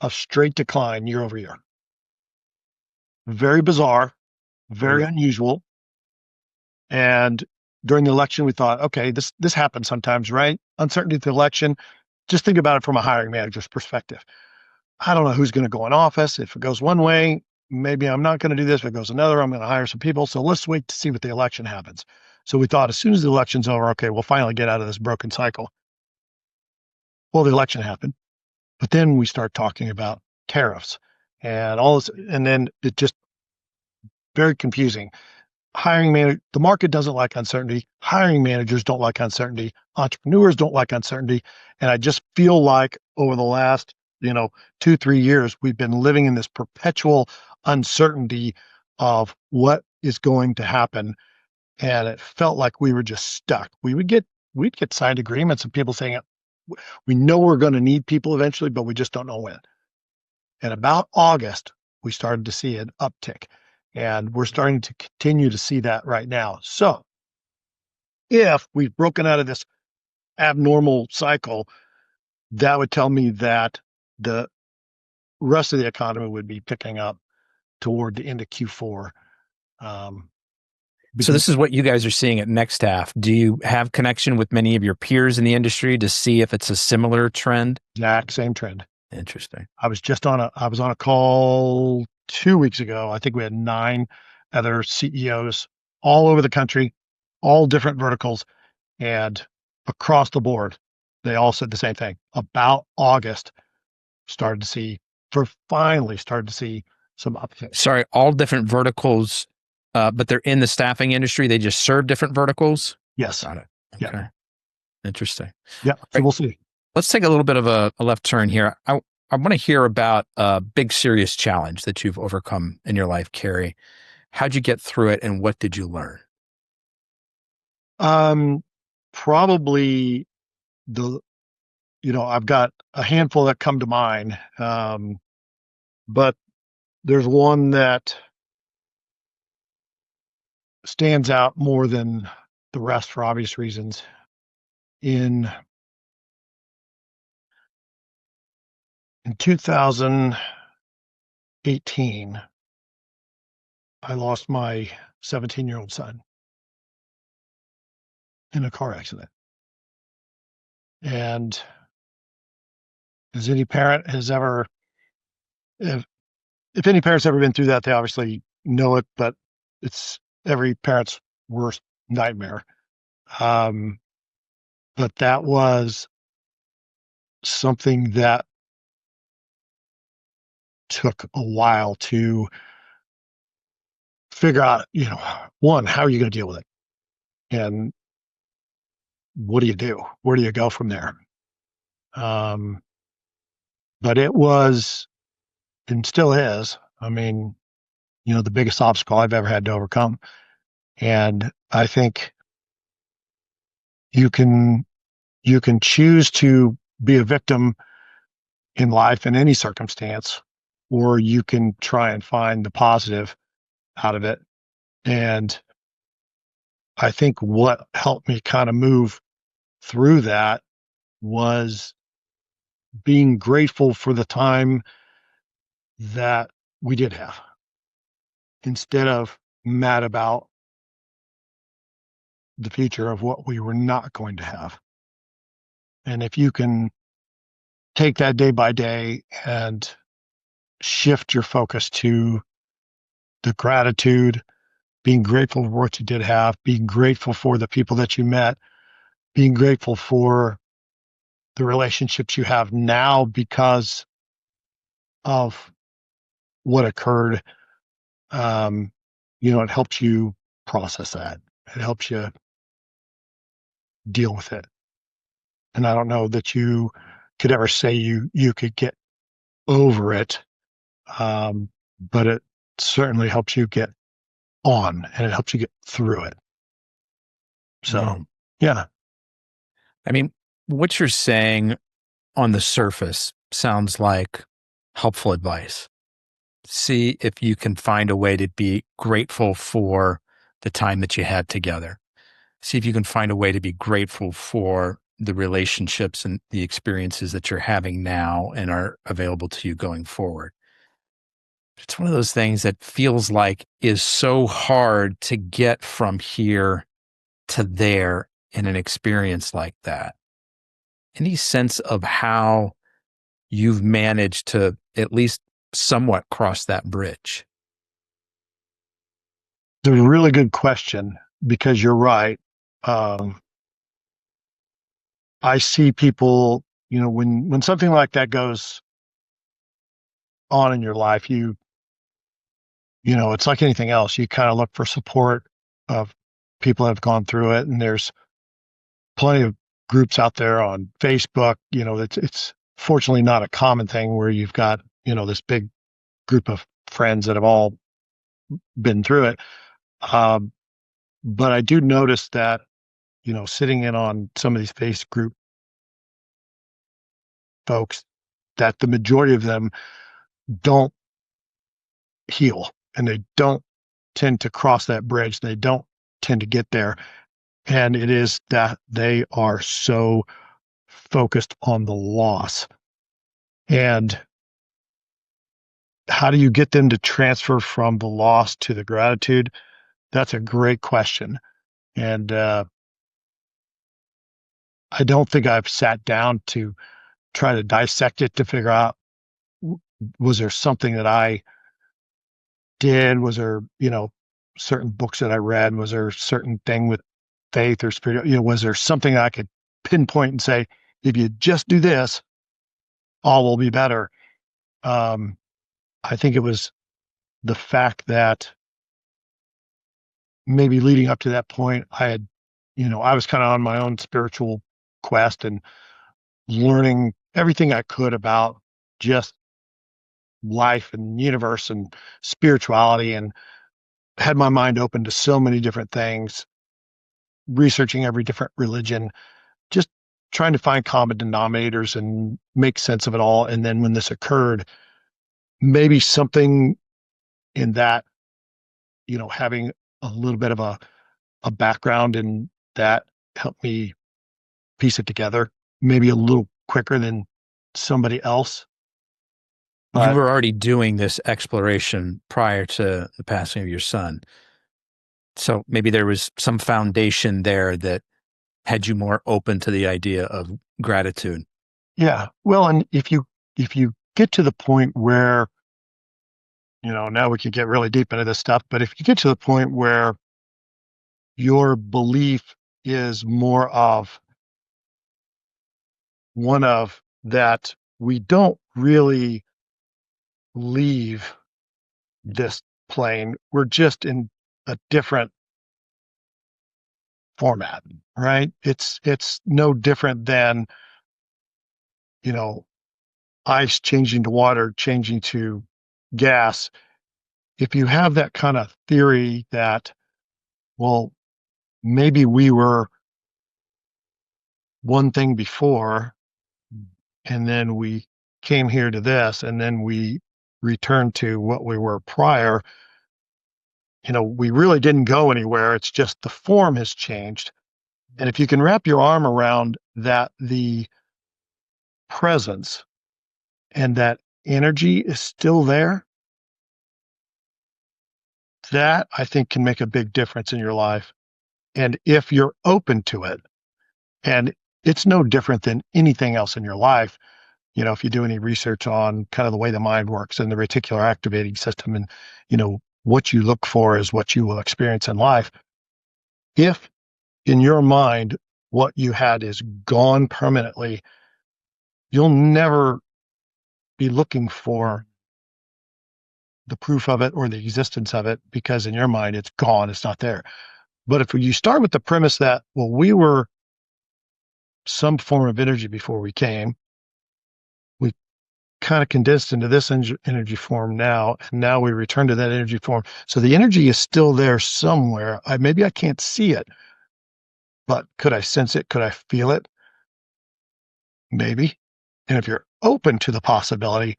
of straight decline year over year. Very bizarre, very unusual. And during the election, we thought, okay, this happens sometimes, right? Uncertainty of the election. Just think about it from a hiring manager's perspective. I don't know who's going to go in office. If it goes one way, maybe I'm not going to do this. If it goes another, I'm going to hire some people. So let's wait to see what the election happens. So we thought as soon as the election's over, okay, we'll finally get out of this broken cycle. Well, the election happened, but then we start talking about tariffs and all this, and then it just very confusing. the market doesn't like uncertainty. Hiring managers don't like uncertainty. Entrepreneurs don't like uncertainty. And I just feel like over the last, 2-3 years, we've been living in this perpetual uncertainty of what is going to happen. And it felt like we were just stuck. We'd get signed agreements and people saying, we know we're going to need people eventually, but we just don't know when. And about August, we started to see an uptick. And we're starting to continue to see that right now. So if we've broken out of this abnormal cycle, that would tell me that the rest of the economy would be picking up toward the end of Q4. So this is what you guys are seeing at Nextaff. Do you have connection with many of your peers in the industry to see if it's a similar trend? Exact same trend. Interesting. I was on a call 2 weeks ago. I think we had 9 other CEOs all over the country, all different verticals, and across the board, they all said the same thing. About August, finally started to see some uptick. Sorry, all different verticals, but they're in the staffing industry. They just serve different verticals? Yes. Got it. Okay. Yeah. Interesting. Yeah. So we'll see. Let's take a little bit of a left turn here. I want to hear about a big, serious challenge that you've overcome in your life, Cary. How'd you get through it, and what did you learn? Probably I've got a handful that come to mind, but there's one that stands out more than the rest for obvious reasons. In 2018, I lost my 17-year-old son in a car accident. And as any parent has ever, if any parent's ever been through that, they obviously know it, but it's every parent's worst nightmare. But that was something that took a while to figure out, one, how are you going to deal with it? And what do you do? Where do you go from there? But it was, and still is, the biggest obstacle I've ever had to overcome. And I think you can choose to be a victim in life in any circumstance, or you can try and find the positive out of it. And I think what helped me kind of move through that was being grateful for the time that we did have, instead of mad about the future of what we were not going to have. And if you can take that day by day and shift your focus to the gratitude, being grateful for what you did have, being grateful for the people that you met, being grateful for the relationships you have now because of what occurred, it helps you process that. It helps you deal with it. And I don't know that you could ever say you could get over it, but it certainly helps you get on, and it helps you get through it. So, yeah. What you're saying on the surface sounds like helpful advice. See if you can find a way to be grateful for the time that you had together. See if you can find a way to be grateful for the relationships and the experiences that you're having now and are available to you going forward. It's one of those things that feels like is so hard to get from here to there in an experience like that. Any sense of how you've managed to at least somewhat cross that bridge? It's a really good question, because you're right. I see people, when something like that goes on in your life, it's like anything else. You kind of look for support of people that have gone through it, and there's plenty of groups out there on Facebook. It's fortunately not a common thing where you've got, this big group of friends that have all been through it. But I do notice that, sitting in on some of these face group folks, that the majority of them don't heal, and they don't tend to cross that bridge. They don't tend to get there. And it is that they are so focused on the loss. And how do you get them to transfer from the loss to the gratitude? That's a great question. And I don't think I've sat down to try to dissect it to figure out, was there something that I did? Was there, certain books that I read? Was there a certain thing with faith or spirit? Was there something I could pinpoint and say, if you just do this, all will be better? I think it was the fact that maybe leading up to that point, I was kind of on my own spiritual quest and learning everything I could about just life and universe and spirituality, and had my mind open to so many different things, researching every different religion, just trying to find common denominators and make sense of it all. And then when this occurred, maybe something in that, having a little bit of a background in that helped me piece it together, maybe a little quicker than somebody else. You But were already doing this exploration prior to the passing of your son. So maybe there was some foundation there that had you more open to the idea of gratitude. yeah, well, and if you get to the point where, now we could get really deep into this stuff, but if you get to the point where your belief is more of one of that we don't really leave this plane, we're just in a different format, right? It's no different than, ice changing to water, changing to gas. If you have that kind of theory that, well, maybe we were one thing before, and then we came here to this, and then we returned to what we were prior, we really didn't go anywhere. It's just the form has changed. And if you can wrap your arm around that, the presence and that energy is still there, that I think can make a big difference in your life. And if you're open to it, and it's no different than anything else in your life, if you do any research on kind of the way the mind works and the reticular activating system, and, what you look for is what you will experience in life. If in your mind, what you had is gone permanently, you'll never be looking for the proof of it or the existence of it, because in your mind, it's gone, it's not there. But if you start with the premise that, well, we were some form of energy before we came, we kind of condensed into this energy form now, and now we return to that energy form. So the energy is still there somewhere. Maybe I can't see it, but could I sense it? Could I feel it? Maybe. And if you're open to the possibility,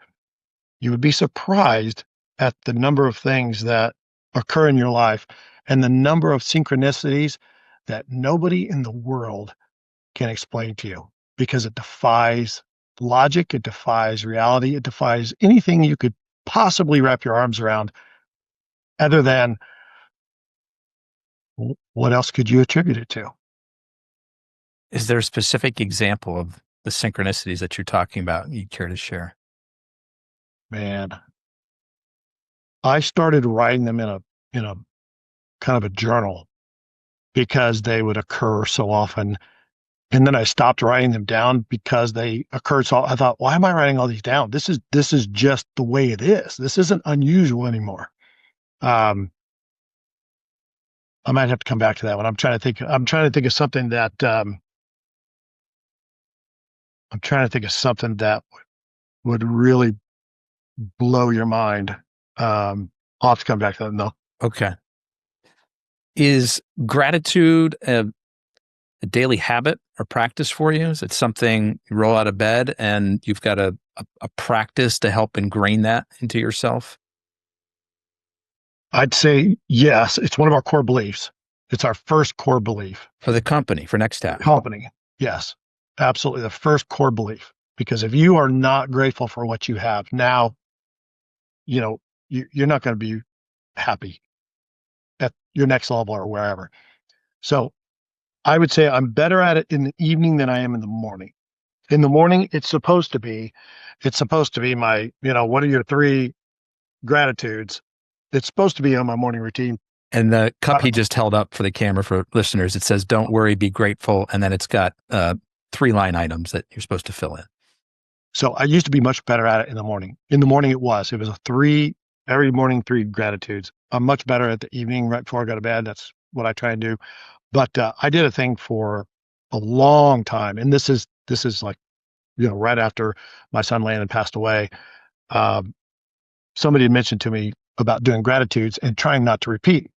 you would be surprised at the number of things that occur in your life and the number of synchronicities that nobody in the world can explain to you, because it defies logic, it defies reality, it defies anything you could possibly wrap your arms around, other than what else could you attribute it to? Is there a specific example of the synchronicities that you're talking about you care to share? Man, I started writing them in a kind of a journal because they would occur so often. And then I stopped writing them down because they occurred. So I thought, why am I writing all these down? This is just the way it is. This isn't unusual anymore. I might have to come back to that one. I'm trying to think of something that, would really blow your mind. I'll have to come back to that. No. Okay. Is gratitude a daily habit or practice for you? Is it something you roll out of bed and you've got a practice to help ingrain that into yourself? I'd say yes. It's one of our core beliefs. It's our first core belief. For the company, for Nextaff? Company. Yes, absolutely. The first core belief. Because if you are not grateful for what you have now, you're not going to be happy at your next level or wherever. So I would say I'm better at it in the evening than I am in the morning. In the morning, it's supposed to be my, what are your 3 gratitudes? It's supposed to be on my morning routine. And the cup he just held up for the camera for listeners, it says, "Don't worry, be grateful." And then it's got 3 line items that you're supposed to fill in. So I used to be much better at it in the morning. In the morning, it was a 3, every morning, 3 gratitudes. I'm much better at the evening right before I go to bed. That's what I try and do. But I did a thing for a long time. And this is like, right after my son Landon passed away. Somebody had mentioned to me about doing gratitudes and trying not to repeat.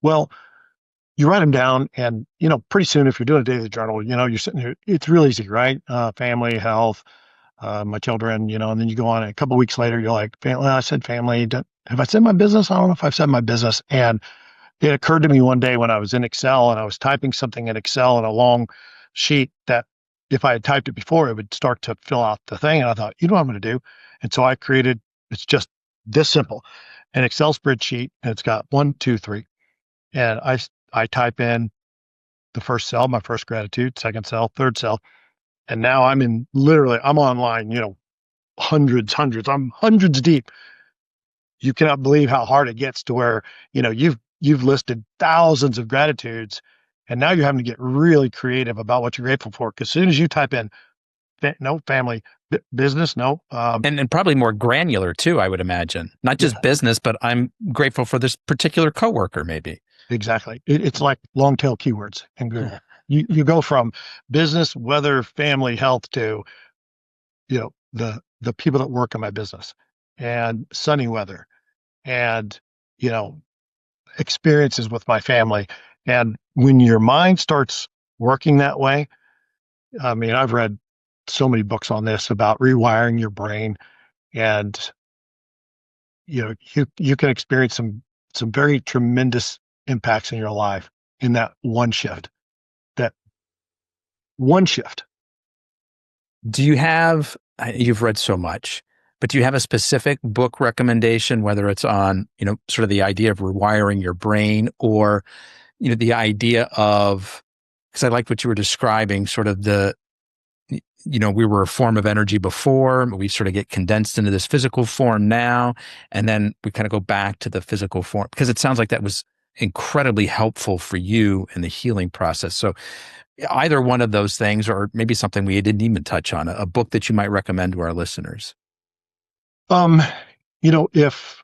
Well, you write them down and, pretty soon if you're doing a daily journal, you're sitting here, it's real easy, right? Family, health, my children, and then you go on and a couple of weeks later, you're like, I said family. Have I said my business? I don't know if I've said my business. And it occurred to me one day when I was in Excel and I was typing something in Excel in a long sheet that if I had typed it before, it would start to fill out the thing. And I thought, what I'm going to do? And so I created, it's just this simple, an Excel spreadsheet, and it's got 1, 2, 3. And I type in the first cell, my first gratitude, second cell, third cell. And now I'm online, hundreds, I'm hundreds deep. You cannot believe how hard it gets to where, you've listed thousands of gratitudes and now you're having to get really creative about what you're grateful for. Cause as soon as you type in, no family, business, no. And probably more granular too, I would imagine. Not just business, but I'm grateful for this particular coworker maybe. Exactly. It's like long tail keywords in Google. You go from business, weather, family, health to, the people that work in my business and sunny weather and, experiences with my family. And when your mind starts working that way, I mean, I've read so many books on this about rewiring your brain and, you can experience some very tremendous impacts in your life in that one shift. Do you have, you've read so much, but do you have a specific book recommendation, whether it's on, sort of the idea of rewiring your brain or, the idea of, because I liked what you were describing, sort of we were a form of energy before, we sort of get condensed into this physical form now, and then we kind of go back to the physical form, because it sounds like that was incredibly helpful for you in the healing process. So either one of those things, or maybe something we didn't even touch on, a book that you might recommend to our listeners. If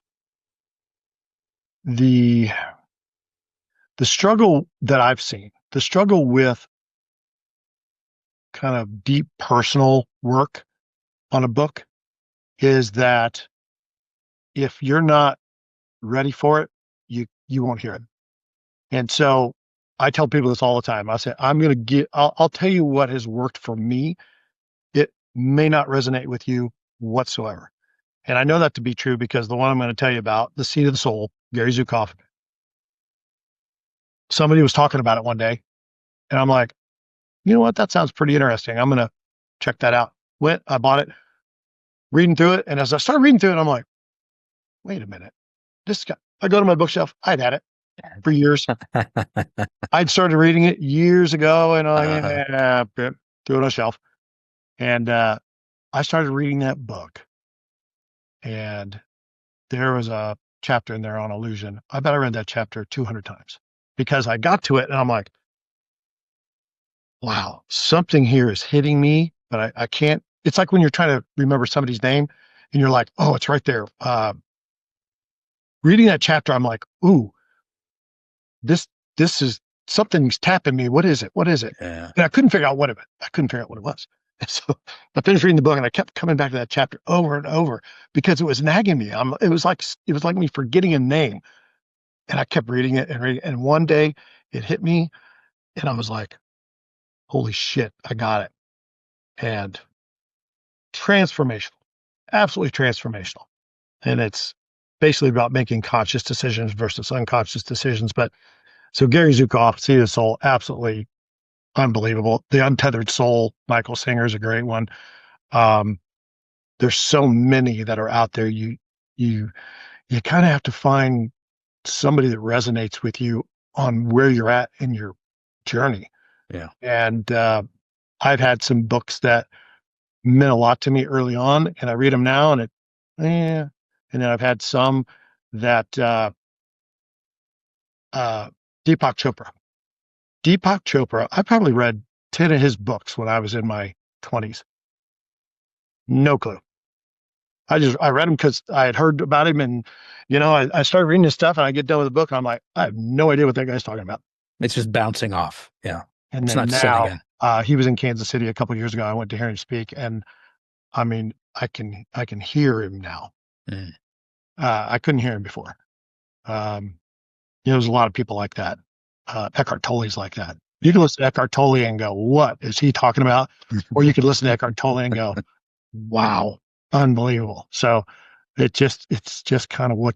the struggle that I've seen, the struggle with kind of deep personal work on a book is that if you're not ready for it, you won't hear it. And so I tell people this all the time. I say, I'll tell you what has worked for me. It may not resonate with you whatsoever. And I know that to be true because the one I'm going to tell you about, The Seat of the Soul, Gary Zukav, somebody was talking about it one day and I'm like, you know what? That sounds pretty interesting. I'm going to check that out. I bought it, reading through it. And as I started reading through it, I'm like, wait a minute. I go to my bookshelf. I'd had it for years. I'd started reading it years ago and I'm like, threw it on a shelf. And I started reading that book. And there was a chapter in there on illusion. I bet I read that chapter 200 times because I got to it and I'm like, wow, something here is hitting me, but I can't. It's like when you're trying to remember somebody's name and you're like, oh, it's right there. Reading that chapter, I'm like, ooh, this is something's tapping me. What is it? What is it? Yeah. And I couldn't figure out what it was. And so I finished reading the book and I kept coming back to that chapter over and over because it was nagging me. It was like me forgetting a name. And I kept reading it and reading it. And one day it hit me and I was like, holy shit, I got it. And transformational, absolutely transformational. And it's basically about making conscious decisions versus unconscious decisions. But so Gary Zukav, CEO of the Soul, absolutely unbelievable. The Untethered Soul, Michael Singer is a great one. There's so many that are out there. You kind of have to find somebody that resonates with you on where you're at in your journey. Yeah. And I've had some books that meant a lot to me early on, and I read them now, and and then I've had some that Deepak Chopra. I probably read 10 of his books when I was in my 20s. No clue. I read them because I had heard about him, and I started reading his stuff, and I get done with the book, and I'm like, I have no idea what that guy's talking about. It's just bouncing off. Yeah. And it's then not setting in. He was in Kansas City a couple of years ago. I went to hear him speak, and I mean, I can hear him now. I couldn't hear him before. There's a lot of people like that. Eckhart Tolle's like that. You can listen to Eckhart Tolle and go, what is he talking about? Or you could listen to Eckhart Tolle and go, wow, unbelievable. So it's just kind of where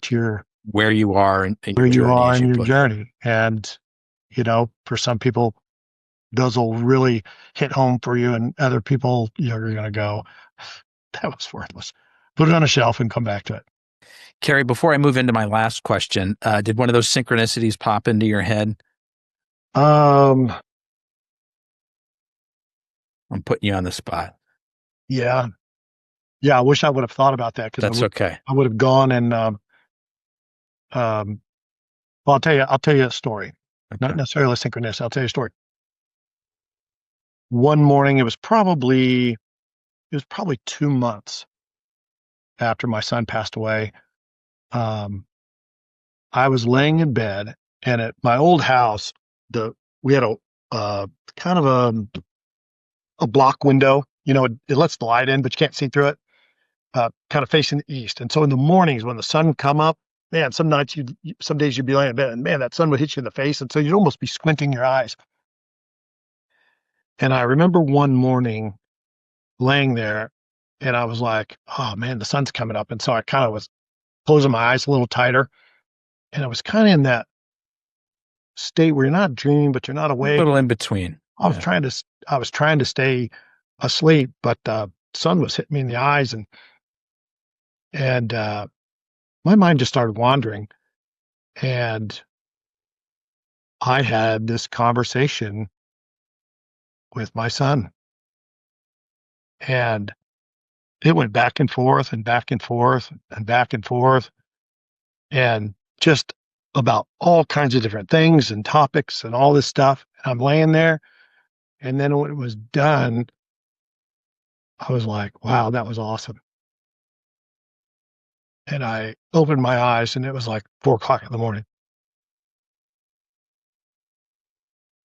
you are in where your you journey, are in your journey. And, for some people, those will really hit home for you. And other people, you're going to go, that was worthless. Put it on a shelf and come back to it. Cary, before I move into my last question, did one of those synchronicities pop into your head? I'm putting you on the spot. Yeah. I wish I would have thought about that. That's okay. I would have gone and, well, I'll tell you a story, not necessarily a synchronicity. I'll tell you a story. One morning, it was probably 2 months after my son passed away. I was laying in bed, and at my old house, we had a kind of a block window. It lets the light in, but you can't see through it. Kind of facing the east. And so in the mornings when the sun would come up, man, some days you'd be laying in bed, and man, that sun would hit you in the face, and so you'd almost be squinting your eyes. And I remember one morning laying there, and I was like, oh man, the sun's coming up. And so I kind of was closing my eyes a little tighter. And I was kind of in that state where you're not dreaming, but you're not awake. A little in between. I was trying to stay asleep, but the sun was hitting me in the eyes, and my mind just started wandering. And I had this conversation with my son. And it went back and forth and back and forth and back and forth, and just about all kinds of different things and topics and all this stuff. And I'm laying there. And then when it was done, I was like, wow, that was awesome. And I opened my eyes, and it was like 4:00 in the morning.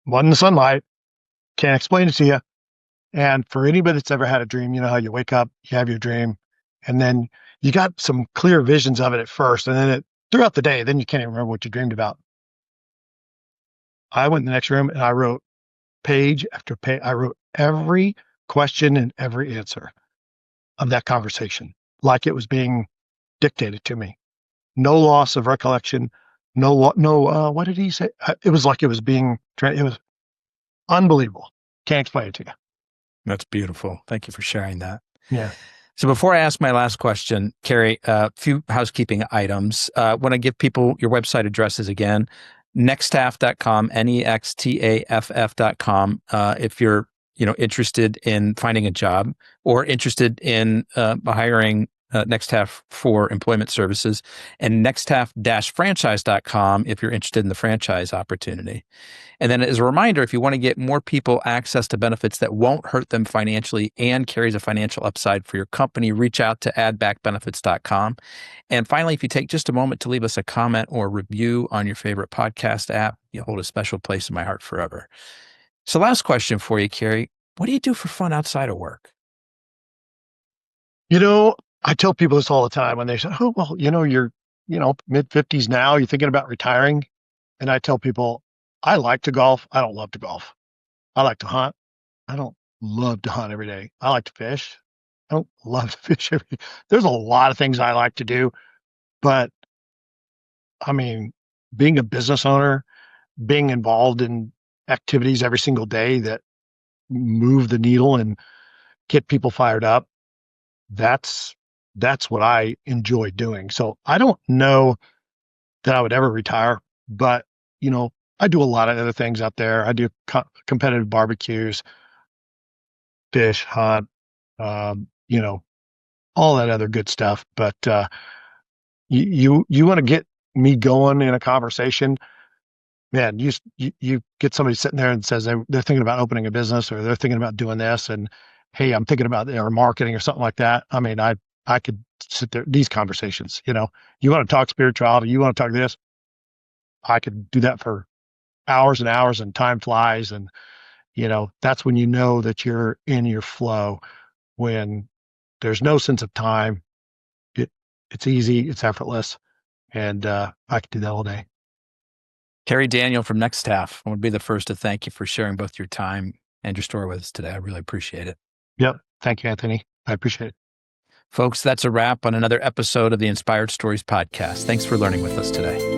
Wasn't the sunlight. Can't explain it to you. And for anybody that's ever had a dream, you know how you wake up, you have your dream, and then you got some clear visions of it at first, and then throughout the day, then you can't even remember what you dreamed about. I went in the next room and I wrote page after page. I wrote every question and every answer of that conversation, like it was being dictated to me. No loss of recollection. What did he say? It was like it was it was unbelievable. Can't explain it to you. That's beautiful. Thank you for sharing that. Yeah. So before I ask my last question, Cary, a few housekeeping items. Want to give people your website addresses again, nextaff.com, nextaff.com. If you're interested in finding a job or interested in hiring Nextaff for employment services, and nextaff-franchise.com if you're interested in the franchise opportunity. And then as a reminder, if you want to get more people access to benefits that won't hurt them financially and carries a financial upside for your company, reach out to addbackbenefits.com. And finally, if you take just a moment to leave us a comment or review on your favorite podcast app, you'll hold a special place in my heart forever. So last question for you, Cary. What do you do for fun outside of work? I tell people this all the time when they say, oh, well, you're, mid-50s now, you're thinking about retiring. And I tell people, I like to golf. I don't love to golf. I like to hunt. I don't love to hunt every day. I like to fish. I don't love to fish every day. There's a lot of things I like to do, but I mean, being a business owner, being involved in activities every single day that move the needle and get people fired up, that's what I enjoy doing. So I don't know that I would ever retire, but I do a lot of other things out there. I do competitive barbecues, fish, hunt, all that other good stuff. But you want to get me going in a conversation, man, you get somebody sitting there and says they're thinking about opening a business or they're thinking about doing this, and hey, I'm thinking about their marketing or something like that. I mean, I could sit there, these conversations, you want to talk spirituality, you want to talk this, I could do that for hours and hours, and time flies. And, that's when you know that you're in your flow, when there's no sense of time. It's easy, it's effortless. And I could do that all day. Cary Daniel from Nextaff. I want to be the first to thank you for sharing both your time and your story with us today. I really appreciate it. Yep. Thank you, Anthony. I appreciate it. Folks, that's a wrap on another episode of the Inspired Stories podcast. Thanks for learning with us today.